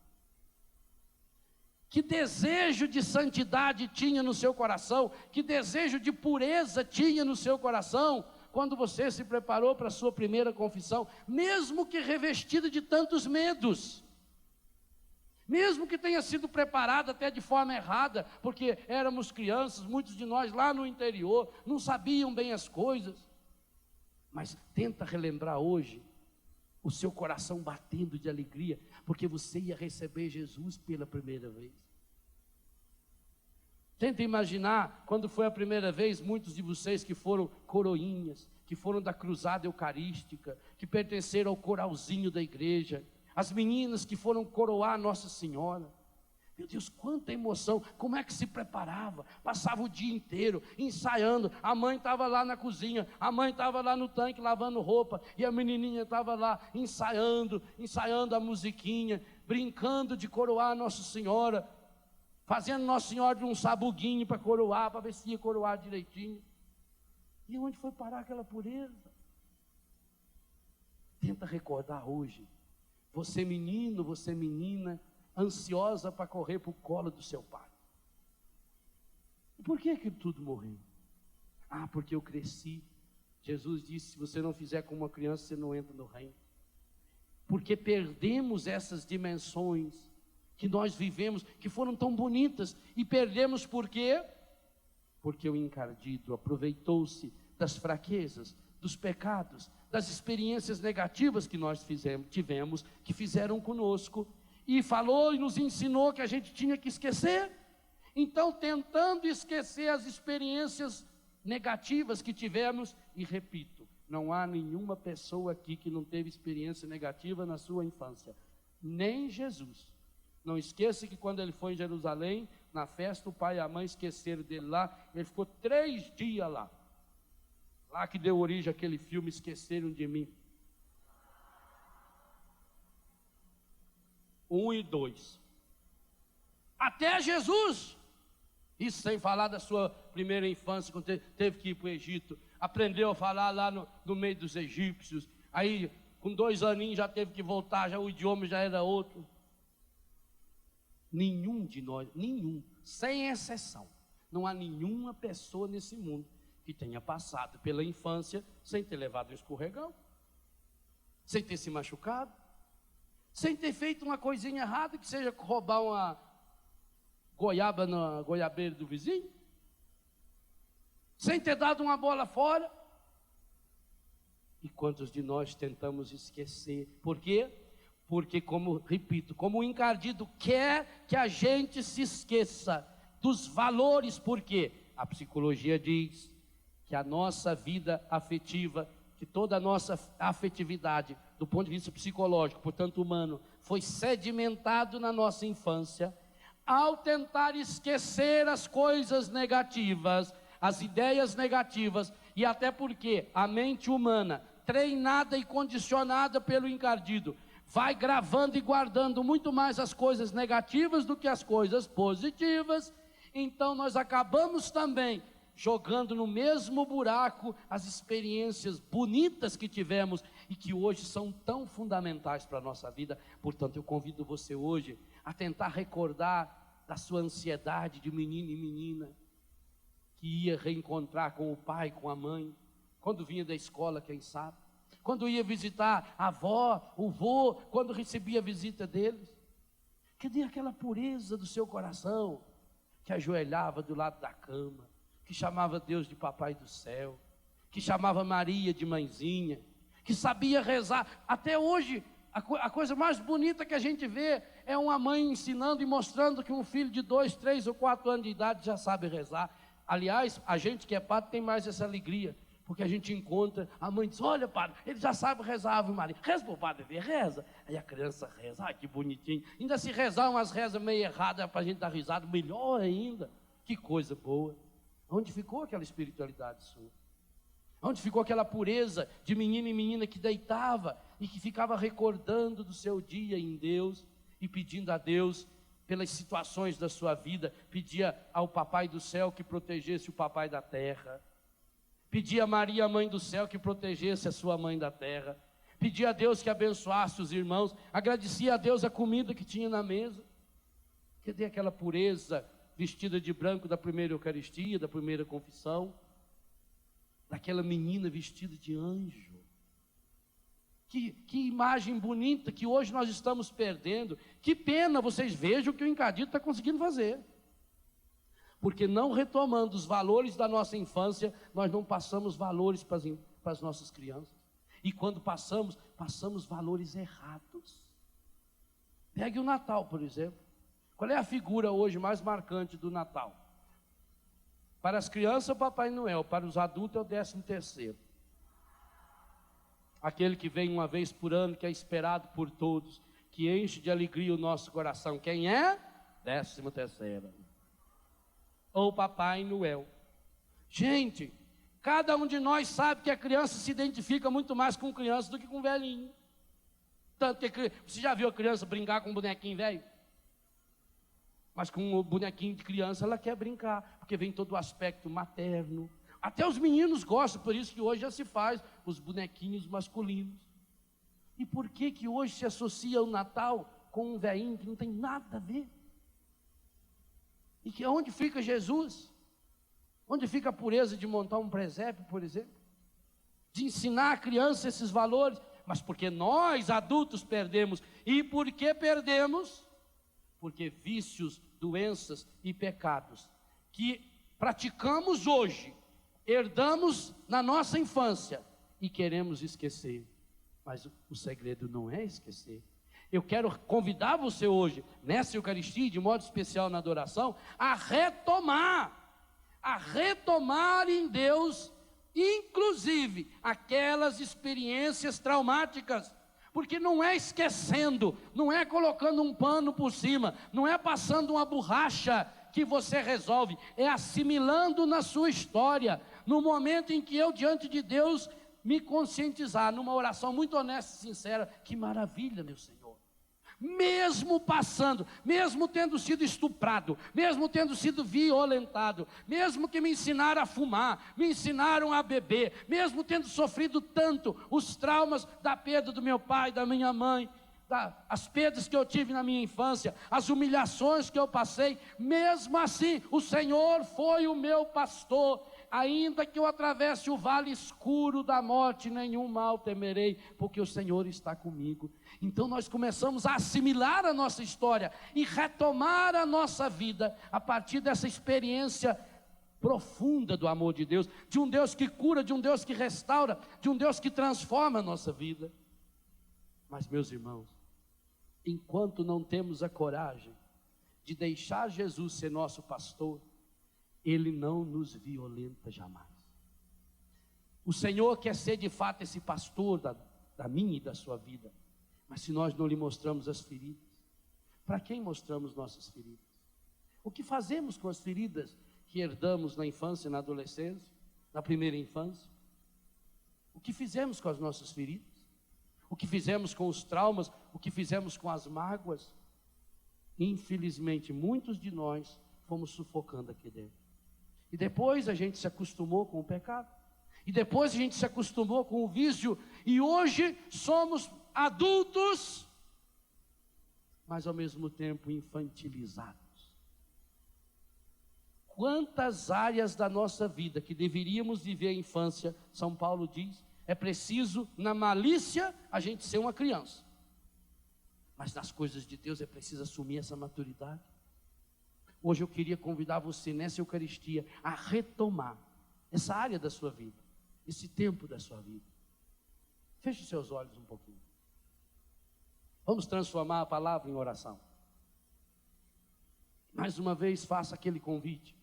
Que desejo de santidade tinha no seu coração? Que desejo de pureza tinha no seu coração quando você se preparou para a sua primeira confissão, mesmo que revestida de tantos medos? Mesmo que tenha sido preparado até de forma errada, porque éramos crianças, muitos de nós lá no interior, não sabiam bem as coisas. Mas tenta relembrar hoje, o seu coração batendo de alegria, porque você ia receber Jesus pela primeira vez. Tenta imaginar, quando foi a primeira vez, muitos de vocês que foram coroinhas, que foram da cruzada eucarística, que pertenceram ao coralzinho da igreja, as meninas que foram coroar Nossa Senhora. Meu Deus, quanta emoção, como é que se preparava? Passava o dia inteiro ensaiando, a mãe estava lá na cozinha, a mãe estava lá no tanque lavando roupa, e a menininha estava lá ensaiando a musiquinha, brincando de coroar Nossa Senhora, fazendo Nossa Senhora de um sabuguinho para coroar, para ver se ia coroar direitinho. E onde foi parar aquela pureza? Tenta recordar hoje, você menino, você menina, ansiosa para correr para o colo do seu pai. E por que tudo morreu? Ah, porque eu cresci. Jesus disse, se você não fizer como uma criança, você não entra no reino. Porque perdemos essas dimensões que nós vivemos, que foram tão bonitas, e perdemos por quê? Porque o encardido aproveitou-se das fraquezas, dos pecados, das experiências negativas que nós tivemos, que fizeram conosco, e falou e nos ensinou que a gente tinha que esquecer. Então, tentando esquecer as experiências negativas que tivemos, e repito, não há nenhuma pessoa aqui que não teve experiência negativa na sua infância, nem Jesus. Não esqueça que quando ele foi em Jerusalém, na festa, o pai e a mãe esqueceram dele lá, ele ficou 3 dias lá. Lá que deu origem àquele filme Esqueceram de Mim. 1 e 2. Até Jesus, isso sem falar da sua primeira infância, quando teve que ir para o Egito, aprendeu a falar lá no meio dos egípcios, aí com 2 aninhos já teve que voltar, já o idioma já era outro. Nenhum de nós, sem exceção, não há nenhuma pessoa nesse mundo que tenha passado pela infância sem ter levado um escorregão, sem ter se machucado, sem ter feito uma coisinha errada, que seja roubar uma goiaba na goiabeira do vizinho, sem ter dado uma bola fora. E quantos de nós tentamos esquecer? Por quê? Porque, repito, como o encardido quer que a gente se esqueça dos valores, porque a psicologia diz que a nossa vida afetiva, que toda a nossa afetividade, do ponto de vista psicológico, portanto humano, foi sedimentado na nossa infância. Ao tentar esquecer as coisas negativas, as ideias negativas, e até porque a mente humana, treinada e condicionada pelo encardido, vai gravando e guardando muito mais as coisas negativas do que as coisas positivas. Então nós acabamos também jogando no mesmo buraco as experiências bonitas que tivemos e que hoje são tão fundamentais para a nossa vida. Portanto, eu convido você hoje a tentar recordar da sua ansiedade de menino e menina, que ia reencontrar com o pai, com a mãe, quando vinha da escola, quem sabe, quando ia visitar a avó, o vô, quando recebia a visita deles. Cadê aquela pureza do seu coração, que ajoelhava do lado da cama, que chamava Deus de papai do céu, que chamava Maria de mãezinha, que sabia rezar? Até hoje, a coisa mais bonita que a gente vê é uma mãe ensinando e mostrando que um filho de 2, 3 ou 4 anos de idade já sabe rezar. Aliás, a gente que é padre tem mais essa alegria, porque a gente encontra, a mãe diz, olha padre, ele já sabe rezar Ave Maria, reza para o padre ver, reza. Aí a criança reza, ai que bonitinho, ainda se rezar umas rezas meio erradas para a gente dar risada, melhor ainda. Que coisa boa. Onde ficou aquela espiritualidade sua? Onde ficou aquela pureza de menino e menina que deitava e que ficava recordando do seu dia em Deus e pedindo a Deus pelas situações da sua vida, pedia ao papai do céu que protegesse o papai da terra, pedia a Maria, mãe do céu, que protegesse a sua mãe da terra, pedia a Deus que abençoasse os irmãos, agradecia a Deus a comida que tinha na mesa. Cadê aquela pureza vestida de branco da primeira Eucaristia, da primeira confissão, daquela menina vestida de anjo? Que imagem bonita que hoje nós estamos perdendo. Que pena, vocês vejam o que o Encadido está conseguindo fazer. Porque não retomando os valores da nossa infância, nós não passamos valores para as nossas crianças. E quando passamos valores errados. Pegue o Natal, por exemplo. Qual é a figura hoje mais marcante do Natal? Para as crianças, o Papai Noel. Para os adultos, é o 13º. Aquele que vem uma vez por ano, que é esperado por todos, que enche de alegria o nosso coração. Quem é? 13º. Ou Papai Noel. Gente, cada um de nós sabe que a criança se identifica muito mais com criança do que com velhinho. Tanto que você já viu a criança brincar com um bonequinho velho? Mas com o bonequinho de criança ela quer brincar, porque vem todo o aspecto materno. Até os meninos gostam, por isso que hoje já se faz os bonequinhos masculinos. E por que hoje se associa o Natal com um velhinho que não tem nada a ver? E que onde fica Jesus? Onde fica a pureza de montar um presépio, por exemplo? De ensinar a criança esses valores? Mas porque nós, adultos, perdemos. E por que perdemos? Porque vícios, doenças e pecados que praticamos hoje, herdamos na nossa infância e queremos esquecer. Mas o segredo não é esquecer. Eu quero convidar você hoje, nessa Eucaristia, de modo especial na adoração, a retomar em Deus, inclusive aquelas experiências traumáticas. Porque não é esquecendo, não é colocando um pano por cima, não é passando uma borracha que você resolve, é assimilando na sua história, no momento em que eu, diante de Deus, me conscientizar, numa oração muito honesta e sincera, que maravilha, meu Senhor. Mesmo passando, mesmo tendo sido estuprado, mesmo tendo sido violentado, mesmo que me ensinaram a fumar, me ensinaram a beber, mesmo tendo sofrido tanto os traumas da perda do meu pai, da minha mãe, as perdas que eu tive na minha infância, as humilhações que eu passei, mesmo assim o Senhor foi o meu pastor. Ainda que eu atravesse o vale escuro da morte, nenhum mal temerei, porque o Senhor está comigo. Então nós começamos a assimilar a nossa história e retomar a nossa vida a partir dessa experiência profunda do amor de Deus, de um Deus que cura, de um Deus que restaura, de um Deus que transforma a nossa vida. Mas, meus irmãos, enquanto não temos a coragem de deixar Jesus ser nosso pastor, Ele não nos violenta jamais. O Senhor quer ser de fato esse pastor da minha e da sua vida. Mas se nós não lhe mostramos as feridas, para quem mostramos nossas feridas? O que fazemos com as feridas que herdamos na infância, na adolescência, na primeira infância? O que fizemos com as nossas feridas? O que fizemos com os traumas? O que fizemos com as mágoas? Infelizmente, muitos de nós fomos sufocando aqui dentro. E depois a gente se acostumou com o pecado. E depois a gente se acostumou com o vício. E hoje somos adultos, mas ao mesmo tempo infantilizados. Quantas áreas da nossa vida que deveríamos viver a infância, São Paulo diz, é preciso na malícia a gente ser uma criança. Mas nas coisas de Deus é preciso assumir essa maturidade. Hoje eu queria convidar você nessa Eucaristia a retomar essa área da sua vida, esse tempo da sua vida. Feche os seus olhos um pouquinho. Vamos transformar a palavra em oração. Mais uma vez faça aquele convite.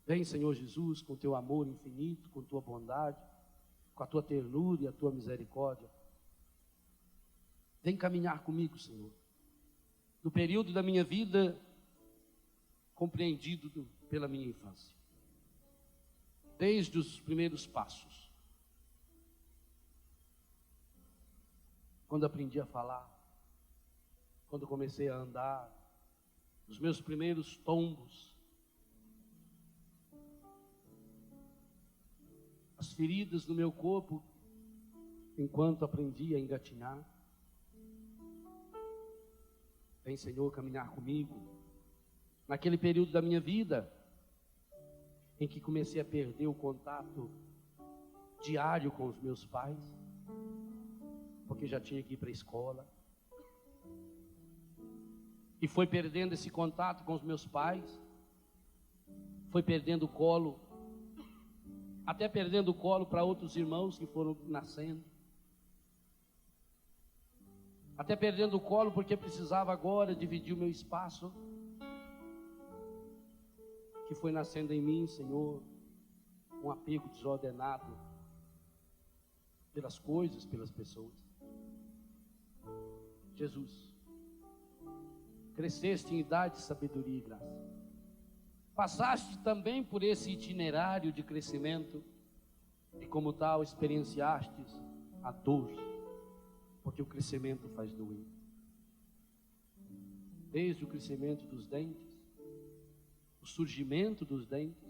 Vem, Senhor Jesus, com teu amor infinito, com tua bondade, com a tua ternura e a tua misericórdia. Vem caminhar comigo, Senhor. No período da minha vida, compreendido pela minha infância. Desde os primeiros passos. Quando aprendi a falar, quando comecei a andar, os meus primeiros tombos, as feridas no meu corpo, enquanto aprendi a engatinhar. Vem, Senhor, caminhar comigo. Naquele período da minha vida, em que comecei a perder o contato diário com os meus pais, porque já tinha que ir para a escola, e foi perdendo esse contato com os meus pais, foi perdendo o colo, até perdendo o colo para outros irmãos que foram nascendo, até perdendo o colo porque precisava agora dividir o meu espaço, que foi nascendo em mim, Senhor, um apego desordenado pelas coisas, pelas pessoas. Jesus, cresceste em idade, sabedoria e graça. Passaste também por esse itinerário de crescimento e como tal experienciastes a dor, porque o crescimento faz doer. Desde o crescimento dos dentes, o surgimento dos dentes,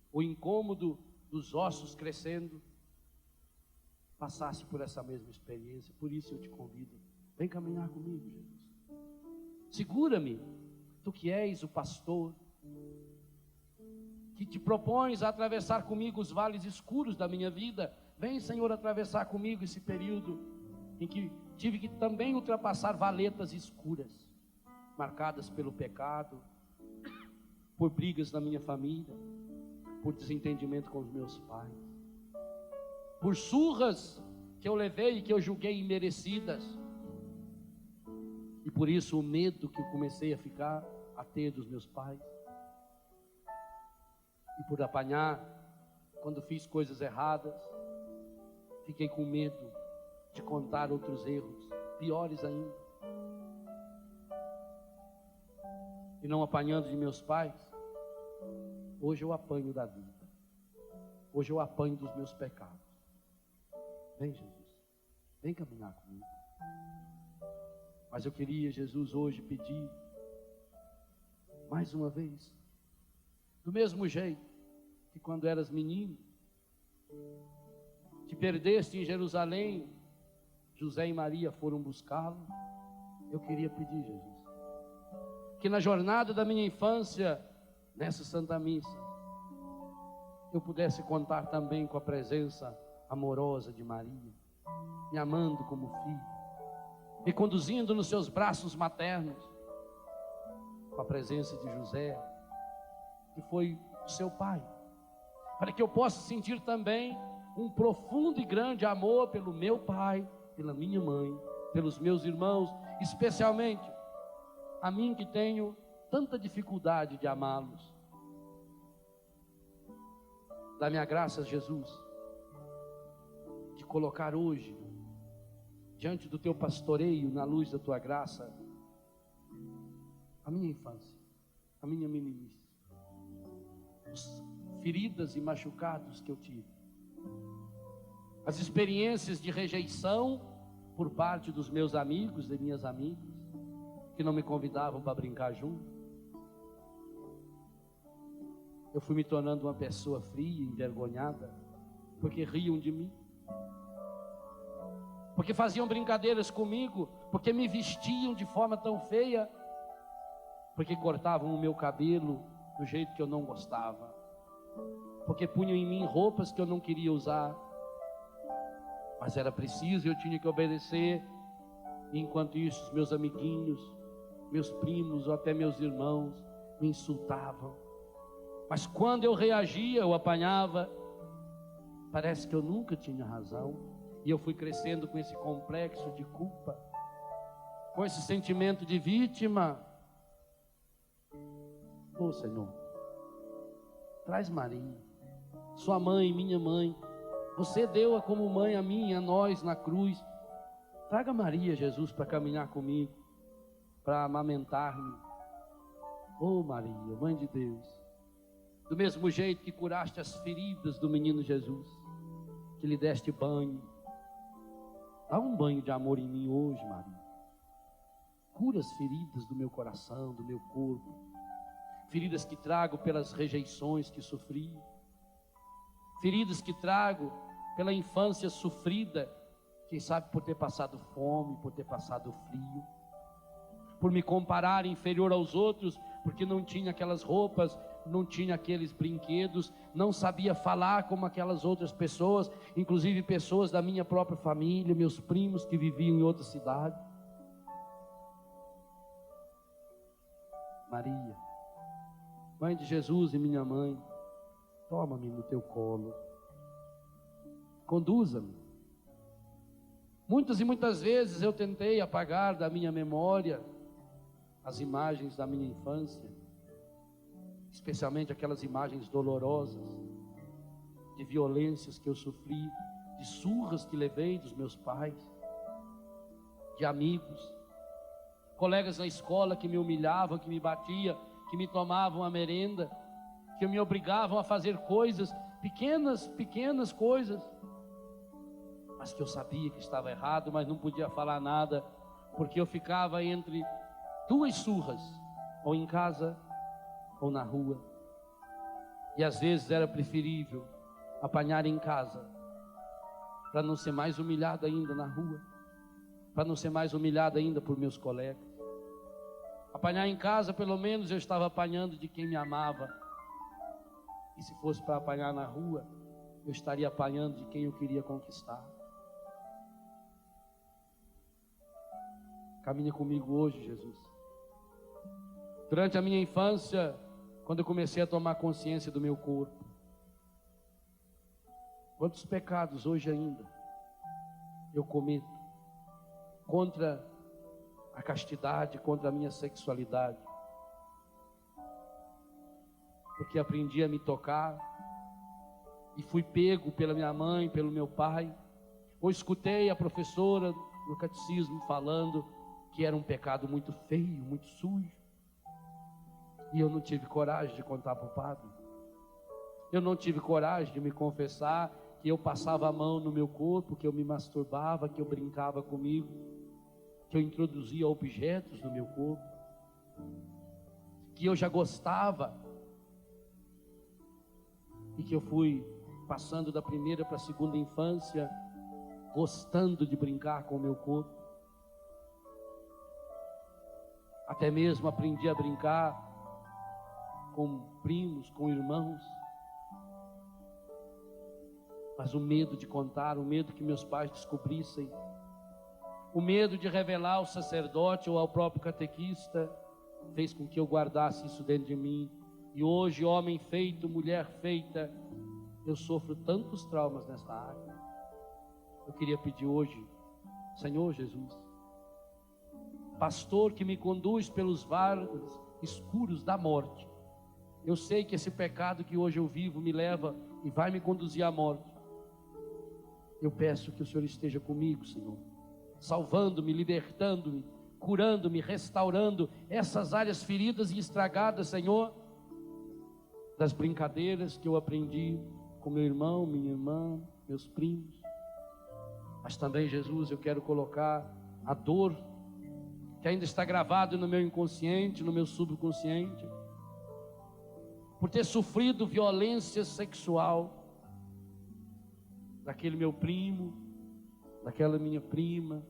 o incômodo dos ossos crescendo, passaste por essa mesma experiência. Por isso eu te convido, vem caminhar comigo, Jesus. Segura-me, tu que és o pastor, que te propões a atravessar comigo os vales escuros da minha vida. Vem, Senhor, atravessar comigo esse período em que tive que também ultrapassar valetas escuras, marcadas pelo pecado, por brigas na minha família, por desentendimento com os meus pais, por surras que eu levei e que eu julguei imerecidas, e por isso o medo que eu comecei a ter dos meus pais, e por apanhar quando fiz coisas erradas, fiquei com medo de contar outros erros, piores ainda. E não apanhando de meus pais, hoje eu apanho da vida, hoje eu apanho dos meus pecados. Vem, Jesus, vem caminhar comigo. Mas eu queria, Jesus, hoje pedir, mais uma vez, do mesmo jeito que quando eras menino, te perdeste em Jerusalém, José e Maria foram buscá-lo. Eu queria pedir, Jesus, que na jornada da minha infância, nessa Santa Missa, eu pudesse contar também com a presença amorosa de Maria, me amando como filho, me conduzindo nos seus braços maternos, com a presença de José, que foi o seu pai, para que eu possa sentir também um profundo e grande amor pelo meu pai, pela minha mãe, pelos meus irmãos, especialmente a mim que tenho tanta dificuldade de amá-los. Dá-me a graça, Jesus, de colocar hoje, diante do teu pastoreio, na luz da tua graça, a minha infância, a minha meninice, as feridas e machucados que eu tive, as experiências de rejeição por parte dos meus amigos e minhas amigas, que não me convidavam para brincar junto. Eu fui me tornando uma pessoa fria, envergonhada, porque riam de mim, porque faziam brincadeiras comigo, porque me vestiam de forma tão feia, porque cortavam o meu cabelo do jeito que eu não gostava, porque punham em mim roupas que eu não queria usar, mas era preciso, eu tinha que obedecer. E enquanto isso, os meus amiguinhos, meus primos ou até meus irmãos me insultavam. Mas quando eu reagia, eu apanhava. Parece que eu nunca tinha razão. E eu fui crescendo com esse complexo de culpa, com esse sentimento de vítima. Oh, Senhor, traz Maria, sua mãe, minha mãe. Você deu-a como mãe a mim e a nós na cruz. Traga Maria, Jesus, para caminhar comigo, para amamentar-me, Oh Maria, Mãe de Deus, do mesmo jeito que curaste as feridas do menino Jesus, que lhe deste banho, dá um banho de amor em mim hoje, Maria. Cura as feridas do meu coração, do meu corpo, feridas que trago pelas rejeições que sofri, feridas que trago pela infância sofrida, quem sabe por ter passado fome, por ter passado frio, por me comparar inferior aos outros, porque não tinha aquelas roupas, não tinha aqueles brinquedos, não sabia falar como aquelas outras pessoas, inclusive pessoas da minha própria família, meus primos que viviam em outra cidade. Maria, Mãe de Jesus e minha mãe, toma-me no teu colo, conduza-me. Muitas e muitas vezes eu tentei apagar da minha memória as imagens da minha infância, especialmente aquelas imagens dolorosas, de violências que eu sofri, de surras que levei dos meus pais, de amigos, colegas na escola que me humilhavam, que me batiam, que me tomavam a merenda, que me obrigavam a fazer coisas, pequenas coisas, mas que eu sabia que estava errado, mas não podia falar nada, porque eu ficava entre duas surras, ou em casa, ou na rua, e às vezes era preferível apanhar em casa, para não ser mais humilhado ainda na rua, para não ser mais humilhado ainda por meus colegas. Apanhar em casa, pelo menos eu estava apanhando de quem me amava, e se fosse para apanhar na rua, eu estaria apanhando de quem eu queria conquistar. Caminha comigo hoje, Jesus. Durante a minha infância, quando eu comecei a tomar consciência do meu corpo, quantos pecados hoje ainda eu cometo contra a castidade, contra a minha sexualidade, porque aprendi a me tocar e fui pego pela minha mãe, pelo meu pai, ou escutei a professora no catecismo falando que era um pecado muito feio, muito sujo, e eu não tive coragem de contar para o padre. Eu não tive coragem de me confessar que eu passava a mão no meu corpo, que eu me masturbava, que eu brincava comigo, que eu introduzia objetos no meu corpo, que eu já gostava, e que eu fui passando da primeira para a segunda infância, gostando de brincar com o meu corpo. Até mesmo aprendi a brincar com primos, com irmãos, mas o medo de contar, o medo que meus pais descobrissem, o medo de revelar ao sacerdote ou ao próprio catequista, fez com que eu guardasse isso dentro de mim. E hoje, homem feito, mulher feita, eu sofro tantos traumas nessa área. Eu queria pedir hoje, Senhor Jesus, pastor que me conduz pelos vales escuros da morte, eu sei que esse pecado que hoje eu vivo me leva e vai me conduzir à morte. Eu peço que o Senhor esteja comigo, Senhor, salvando-me, libertando-me, curando-me, restaurando essas áreas feridas e estragadas, Senhor, das brincadeiras que eu aprendi com meu irmão, minha irmã, meus primos. Mas também, Jesus, eu quero colocar a dor que ainda está gravada no meu inconsciente, no meu subconsciente, por ter sofrido violência sexual daquele meu primo, daquela minha prima,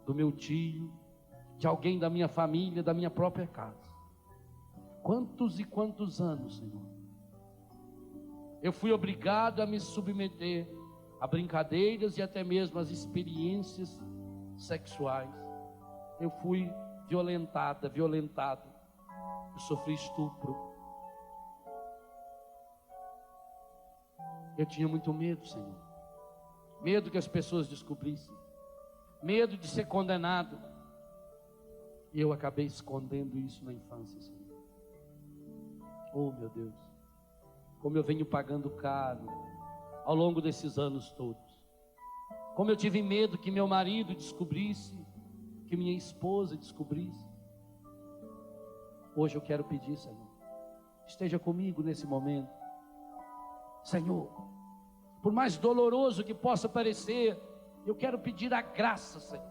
do meu tio, de alguém da minha família, da minha própria casa. Quantos e quantos anos, Senhor, eu fui obrigado a me submeter a brincadeiras e até mesmo as experiências sexuais. Eu fui violentado, eu sofri estupro. Eu tinha muito medo, Senhor, medo que as pessoas descobrissem, medo de ser condenado, e eu acabei escondendo isso na infância, Senhor. Oh, meu Deus, como eu venho pagando caro ao longo desses anos todos. Como eu tive medo que meu marido descobrisse, que minha esposa descobrisse. Hoje eu quero pedir, Senhor, esteja comigo nesse momento. Senhor, por mais doloroso que possa parecer, eu quero pedir a graça, Senhor.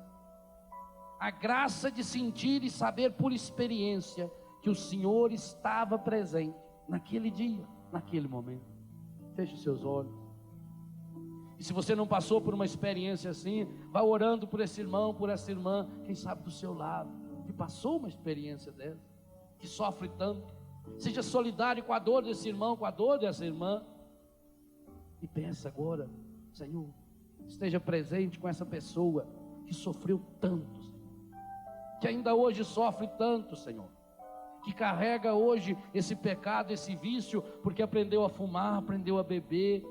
A graça de sentir e saber por experiência que o Senhor estava presente naquele dia, naquele momento. Feche os seus olhos. E se você não passou por uma experiência assim, vá orando por esse irmão, por essa irmã, quem sabe do seu lado, que passou uma experiência dessa, que sofre tanto. Seja solidário com a dor desse irmão, com a dor dessa irmã. E peça agora, Senhor, esteja presente com essa pessoa que sofreu tanto, que ainda hoje sofre tanto, Senhor, que carrega hoje esse pecado, esse vício, porque aprendeu a fumar, aprendeu a beber,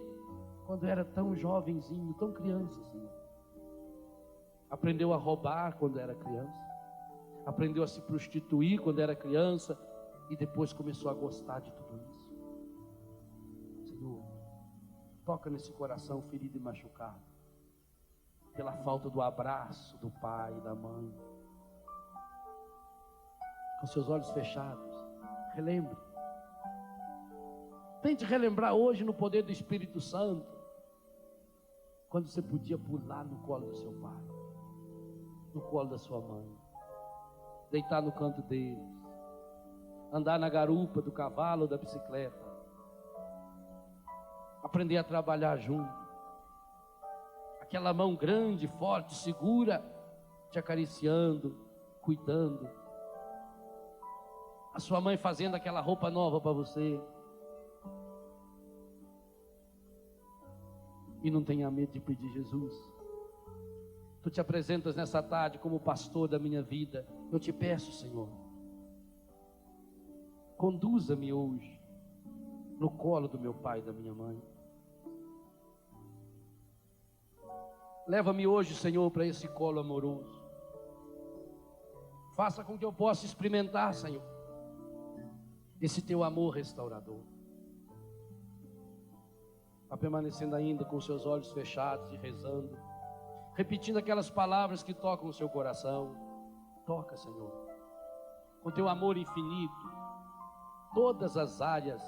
quando era tão jovenzinho, tão criança, Senhor. Aprendeu a roubar quando era criança, aprendeu a se prostituir quando era criança, e depois começou a gostar de tudo isso. Senhor, toca nesse coração ferido e machucado, pela falta do abraço do pai e da mãe. Com seus olhos fechados, relembre. Tente relembrar hoje no poder do Espírito Santo, quando você podia pular no colo do seu pai, no colo da sua mãe, deitar no canto deles, andar na garupa do cavalo ou da bicicleta, aprender a trabalhar junto. Aquela mão grande, forte, segura, te acariciando, cuidando. A sua mãe fazendo aquela roupa nova para você. E não tenha medo de pedir: Jesus, tu te apresentas nessa tarde como pastor da minha vida. Eu te peço, Senhor, conduza-me hoje no colo do meu pai e da minha mãe. Leva-me hoje, Senhor, para esse colo amoroso. Faça com que eu possa experimentar, Senhor, esse teu amor restaurador. Vá permanecendo ainda com seus olhos fechados e rezando, repetindo aquelas palavras que tocam o seu coração. Toca, Senhor, com teu amor infinito, todas as áreas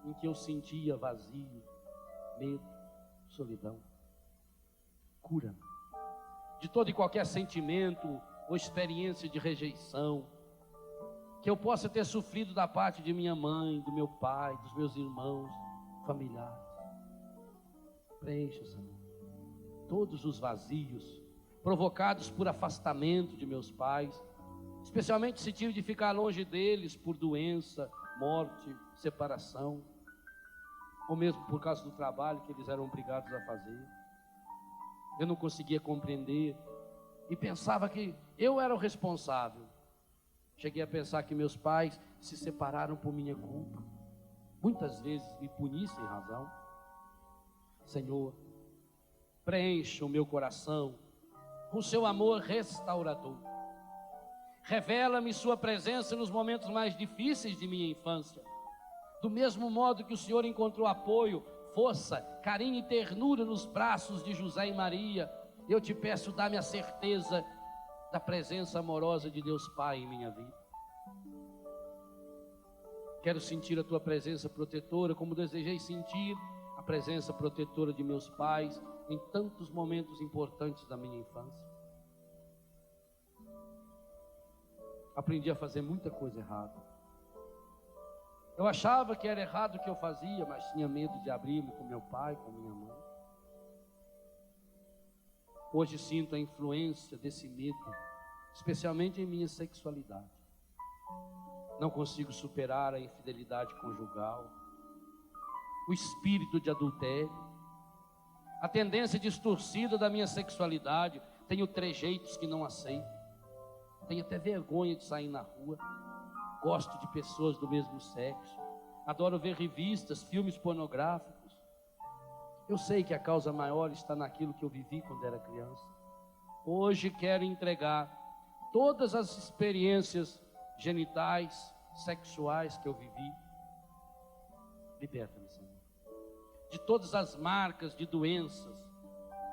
em que eu sentia vazio, medo, solidão. Cura-me de todo e qualquer sentimento ou experiência de rejeição que eu possa ter sofrido da parte de minha mãe, do meu pai, dos meus irmãos, familiares. Preencha, Senhor, todos os vazios provocados por afastamento de meus pais, especialmente se tive de ficar longe deles por doença, morte, separação, ou mesmo por causa do trabalho que eles eram obrigados a fazer. Eu não conseguia compreender e pensava que eu era o responsável. Cheguei a pensar que meus pais se separaram por minha culpa. Muitas vezes me puni sem razão. Senhor, preencha o meu coração com seu amor restaurador. Revela-me sua presença nos momentos mais difíceis de minha infância. Do mesmo modo que o Senhor encontrou apoio, força, carinho e ternura nos braços de José e Maria, eu te peço, dá-me a certeza da presença amorosa de Deus Pai em minha vida. Quero sentir a tua presença protetora, como desejei sentir a presença protetora de meus pais em tantos momentos importantes da minha infância. Aprendi a fazer muita coisa errada. Eu achava que era errado o que eu fazia, mas tinha medo de abrir-me com meu pai, com minha mãe. Hoje sinto a influência desse medo, especialmente em minha sexualidade. Não consigo superar a infidelidade conjugal, o espírito de adultério, a tendência distorcida da minha sexualidade. Tenho trejeitos que não aceito, tenho até vergonha de sair na rua. Gosto de pessoas do mesmo sexo, adoro ver revistas, filmes pornográficos. Eu sei que a causa maior está naquilo que eu vivi quando era criança. Hoje quero entregar todas as experiências genitais, sexuais que eu vivi. Liberta-me, Senhor, de todas as marcas de doenças,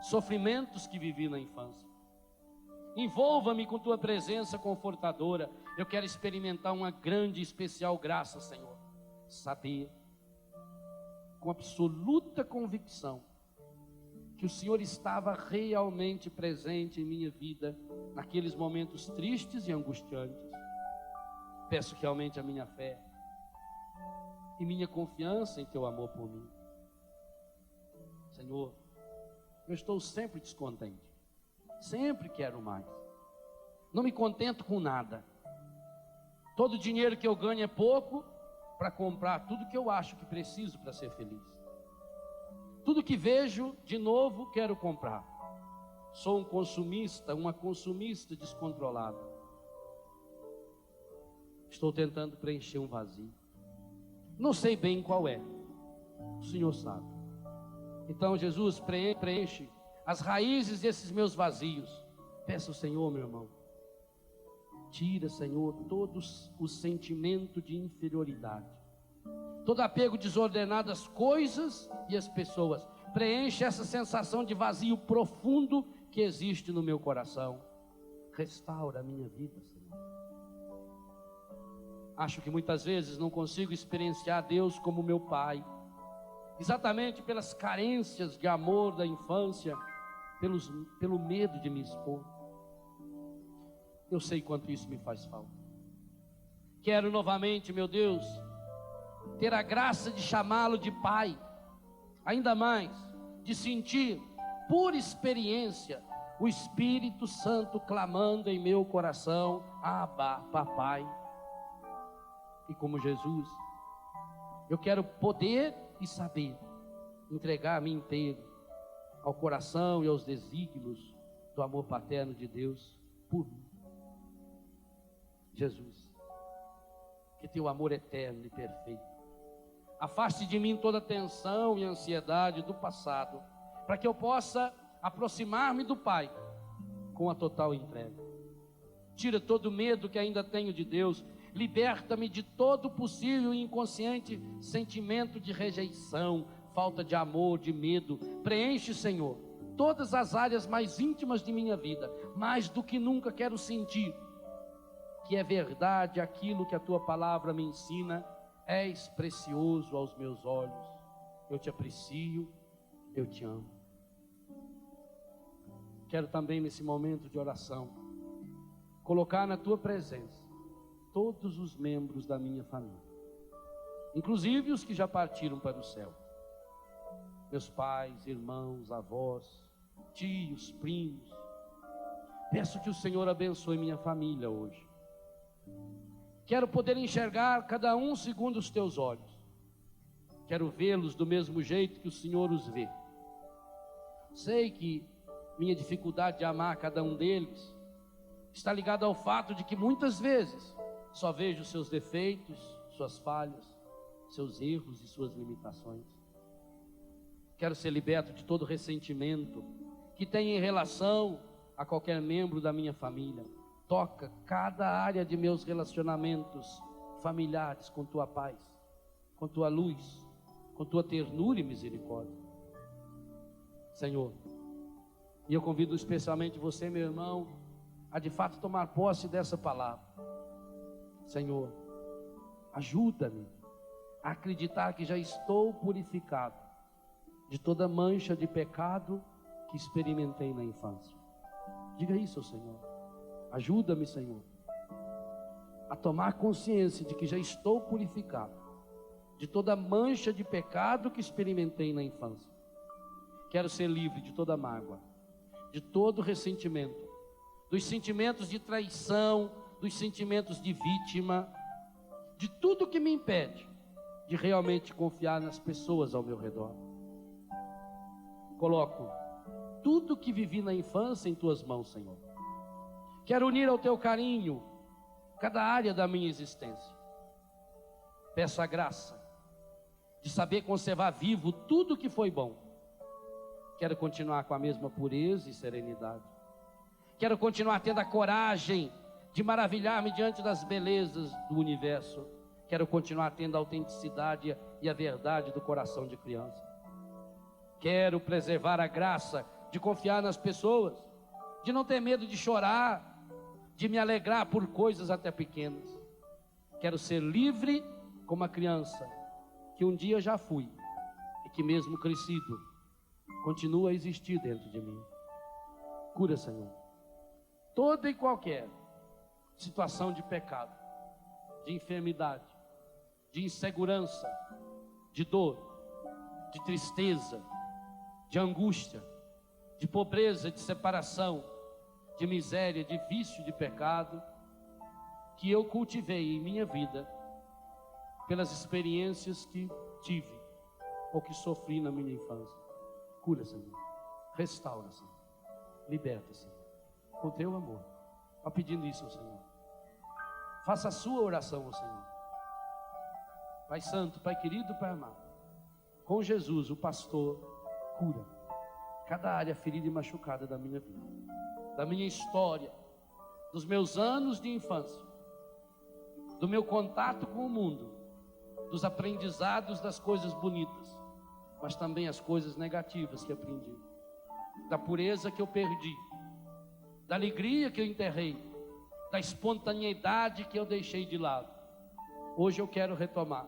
sofrimentos que vivi na infância. Envolva-me com tua presença confortadora. Eu quero experimentar uma grande e especial graça, Senhor. Saber, com absoluta convicção, que o Senhor estava realmente presente em minha vida, naqueles momentos tristes e angustiantes. Peço que aumente a minha fé e minha confiança em teu amor por mim. Senhor, eu estou sempre descontente, sempre quero mais, não me contento com nada. Todo o dinheiro que eu ganho é pouco para comprar tudo que eu acho que preciso para ser feliz. Tudo que vejo, de novo, quero comprar. Sou um consumista, uma consumista descontrolada. Estou tentando preencher um vazio. Não sei bem qual é. O Senhor sabe. Então, Jesus, preenche as raízes desses meus vazios. Peço ao Senhor, meu irmão. Tira, Senhor, todo o sentimento de inferioridade, todo apego desordenado às coisas e às pessoas. Preenche essa sensação de vazio profundo que existe no meu coração. Restaura a minha vida, Senhor. Acho que muitas vezes não consigo experienciar Deus como meu Pai, exatamente pelas carências de amor da infância, pelo medo de me expor. Eu sei quanto isso me faz falta. Quero novamente, meu Deus, ter a graça de chamá-lo de Pai, ainda mais, de sentir, por experiência, o Espírito Santo clamando em meu coração: Abba, Papai. E como Jesus, eu quero poder e saber entregar-me inteiro ao coração e aos desígnios do amor paterno de Deus por mim. Jesus, que teu amor eterno e perfeito afaste de mim toda tensão e ansiedade do passado, para que eu possa aproximar-me do Pai com a total entrega. Tira todo o medo que ainda tenho de Deus. Liberta-me de todo possível e inconsciente sentimento de rejeição, falta de amor, de medo. Preenche, Senhor, todas as áreas mais íntimas de minha vida. Mais do que nunca quero sentir que é verdade aquilo que a tua palavra me ensina. És precioso aos meus olhos. Eu te aprecio, eu te amo. Quero também, nesse momento de oração, colocar na tua presença todos os membros da minha família, inclusive os que já partiram para o céu. Meus pais, irmãos, avós, tios, primos. Peço que o Senhor abençoe minha família hoje. Quero poder enxergar cada um segundo os teus olhos. Quero vê-los do mesmo jeito que o Senhor os vê. Sei que minha dificuldade de amar cada um deles está ligada ao fato de que muitas vezes só vejo seus defeitos, suas falhas, seus erros e suas limitações. Quero ser liberto de todo ressentimento que tenha em relação a qualquer membro da minha família. Toca cada área de meus relacionamentos familiares com tua paz, com tua luz, com tua ternura e misericórdia. Senhor, e eu convido especialmente você, meu irmão, a de fato tomar posse dessa palavra. Senhor, ajuda-me a acreditar que já estou purificado de toda mancha de pecado que experimentei na infância. Diga isso ao Senhor. Ajuda-me, Senhor, a tomar consciência de que já estou purificado de toda mancha de pecado que experimentei na infância. Quero ser livre de toda mágoa, de todo ressentimento, dos sentimentos de traição, dos sentimentos de vítima, de tudo que me impede de realmente confiar nas pessoas ao meu redor. Coloco tudo que vivi na infância em tuas mãos, Senhor. Quero unir ao teu carinho cada área da minha existência. Peço a graça de saber conservar vivo tudo que foi bom. Quero continuar com a mesma pureza e serenidade. Quero continuar tendo a coragem de maravilhar-me diante das belezas do universo. Quero continuar tendo a autenticidade e a verdade do coração de criança. Quero preservar a graça de confiar nas pessoas, de não ter medo de chorar, de me alegrar por coisas até pequenas. Quero ser livre como a criança que um dia já fui e que mesmo crescido continua a existir dentro de mim. Cura, Senhor, toda e qualquer situação de pecado, de enfermidade, de insegurança, de dor, de tristeza, de angústia, de pobreza, de separação, de miséria, de vício, de pecado, que eu cultivei em minha vida pelas experiências que tive ou que sofri na minha infância. Cura, Senhor, restaura, Senhor, liberta, Senhor, com teu amor. Está pedindo isso ao Senhor. Faça a sua oração ao Senhor. Pai Santo, Pai querido, Pai amado, com Jesus, o pastor, cura cada área ferida e machucada da minha vida, da minha história, dos meus anos de infância, do meu contato com o mundo, dos aprendizados das coisas bonitas, mas também as coisas negativas que aprendi, da pureza que eu perdi, da alegria que eu enterrei, da espontaneidade que eu deixei de lado. Hoje eu quero retomar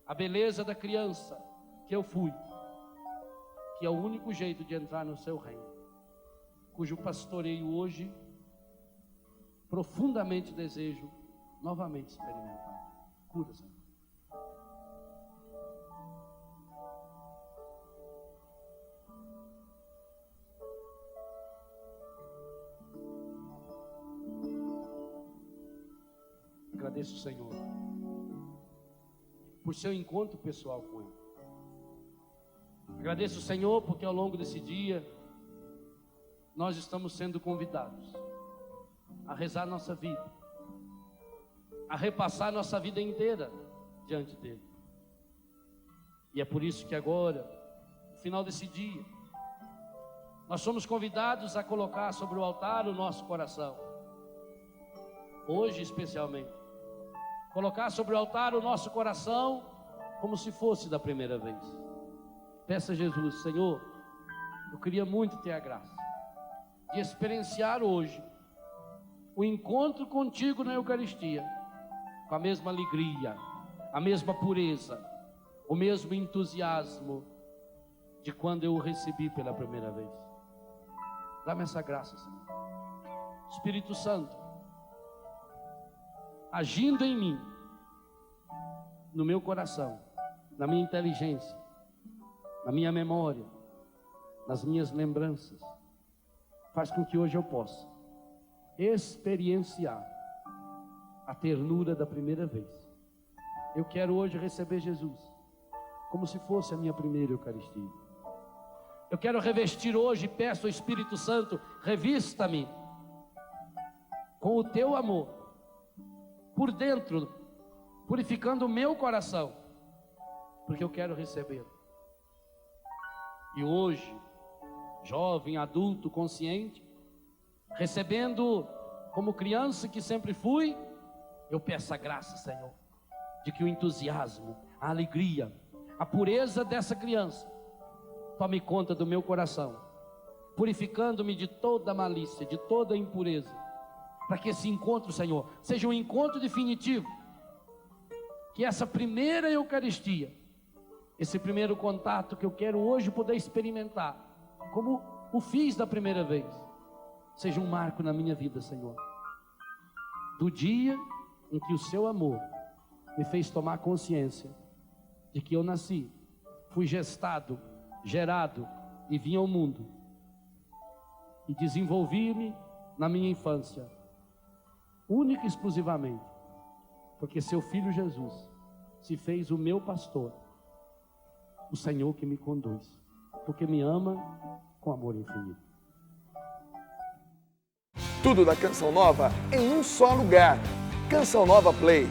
a beleza da criança que eu fui, que é o único jeito de entrar no seu reino, cujo pastoreio hoje profundamente desejo novamente experimentar. Cura, Senhor. Agradeço o Senhor por seu encontro pessoal com Ele. Agradeço o Senhor porque ao longo desse dia nós estamos sendo convidados a rezar nossa vida, a repassar nossa vida inteira diante dele. E é por isso que agora, no final desse dia, nós somos convidados a colocar sobre o altar o nosso coração. Hoje especialmente, colocar sobre o altar o nosso coração como se fosse da primeira vez. Peça a Jesus: Senhor, eu queria muito ter a graça de experienciar hoje o encontro contigo na Eucaristia, com a mesma alegria, a mesma pureza, o mesmo entusiasmo de quando eu o recebi pela primeira vez. Dá-me essa graça, Senhor. Espírito Santo, agindo em mim, no meu coração, na minha inteligência, na minha memória, nas minhas lembranças, faz com que hoje eu possa experienciar a ternura da primeira vez. Eu quero hoje receber Jesus como se fosse a minha primeira Eucaristia. Eu quero revestir hoje, peço ao Espírito Santo, revista-me com o teu amor por dentro, purificando o meu coração, porque eu quero recebê-lo. E hoje, jovem, adulto, consciente, recebendo como criança que sempre fui, eu peço a graça, Senhor, de que o entusiasmo, a alegria, a pureza dessa criança tome conta do meu coração, purificando-me de toda malícia, de toda impureza, para que esse encontro, Senhor, seja um encontro definitivo, que essa primeira Eucaristia, esse primeiro contato que eu quero hoje poder experimentar, como o fiz da primeira vez, seja um marco na minha vida, Senhor, do dia em que o seu amor me fez tomar consciência de que eu nasci, fui gestado, gerado e vim ao mundo, e desenvolvi-me na minha infância, única e exclusivamente, porque seu Filho Jesus se fez o meu pastor, o Senhor que me conduz, porque me ama com amor infinito. Tudo da Canção Nova em um só lugar. Canção Nova Play.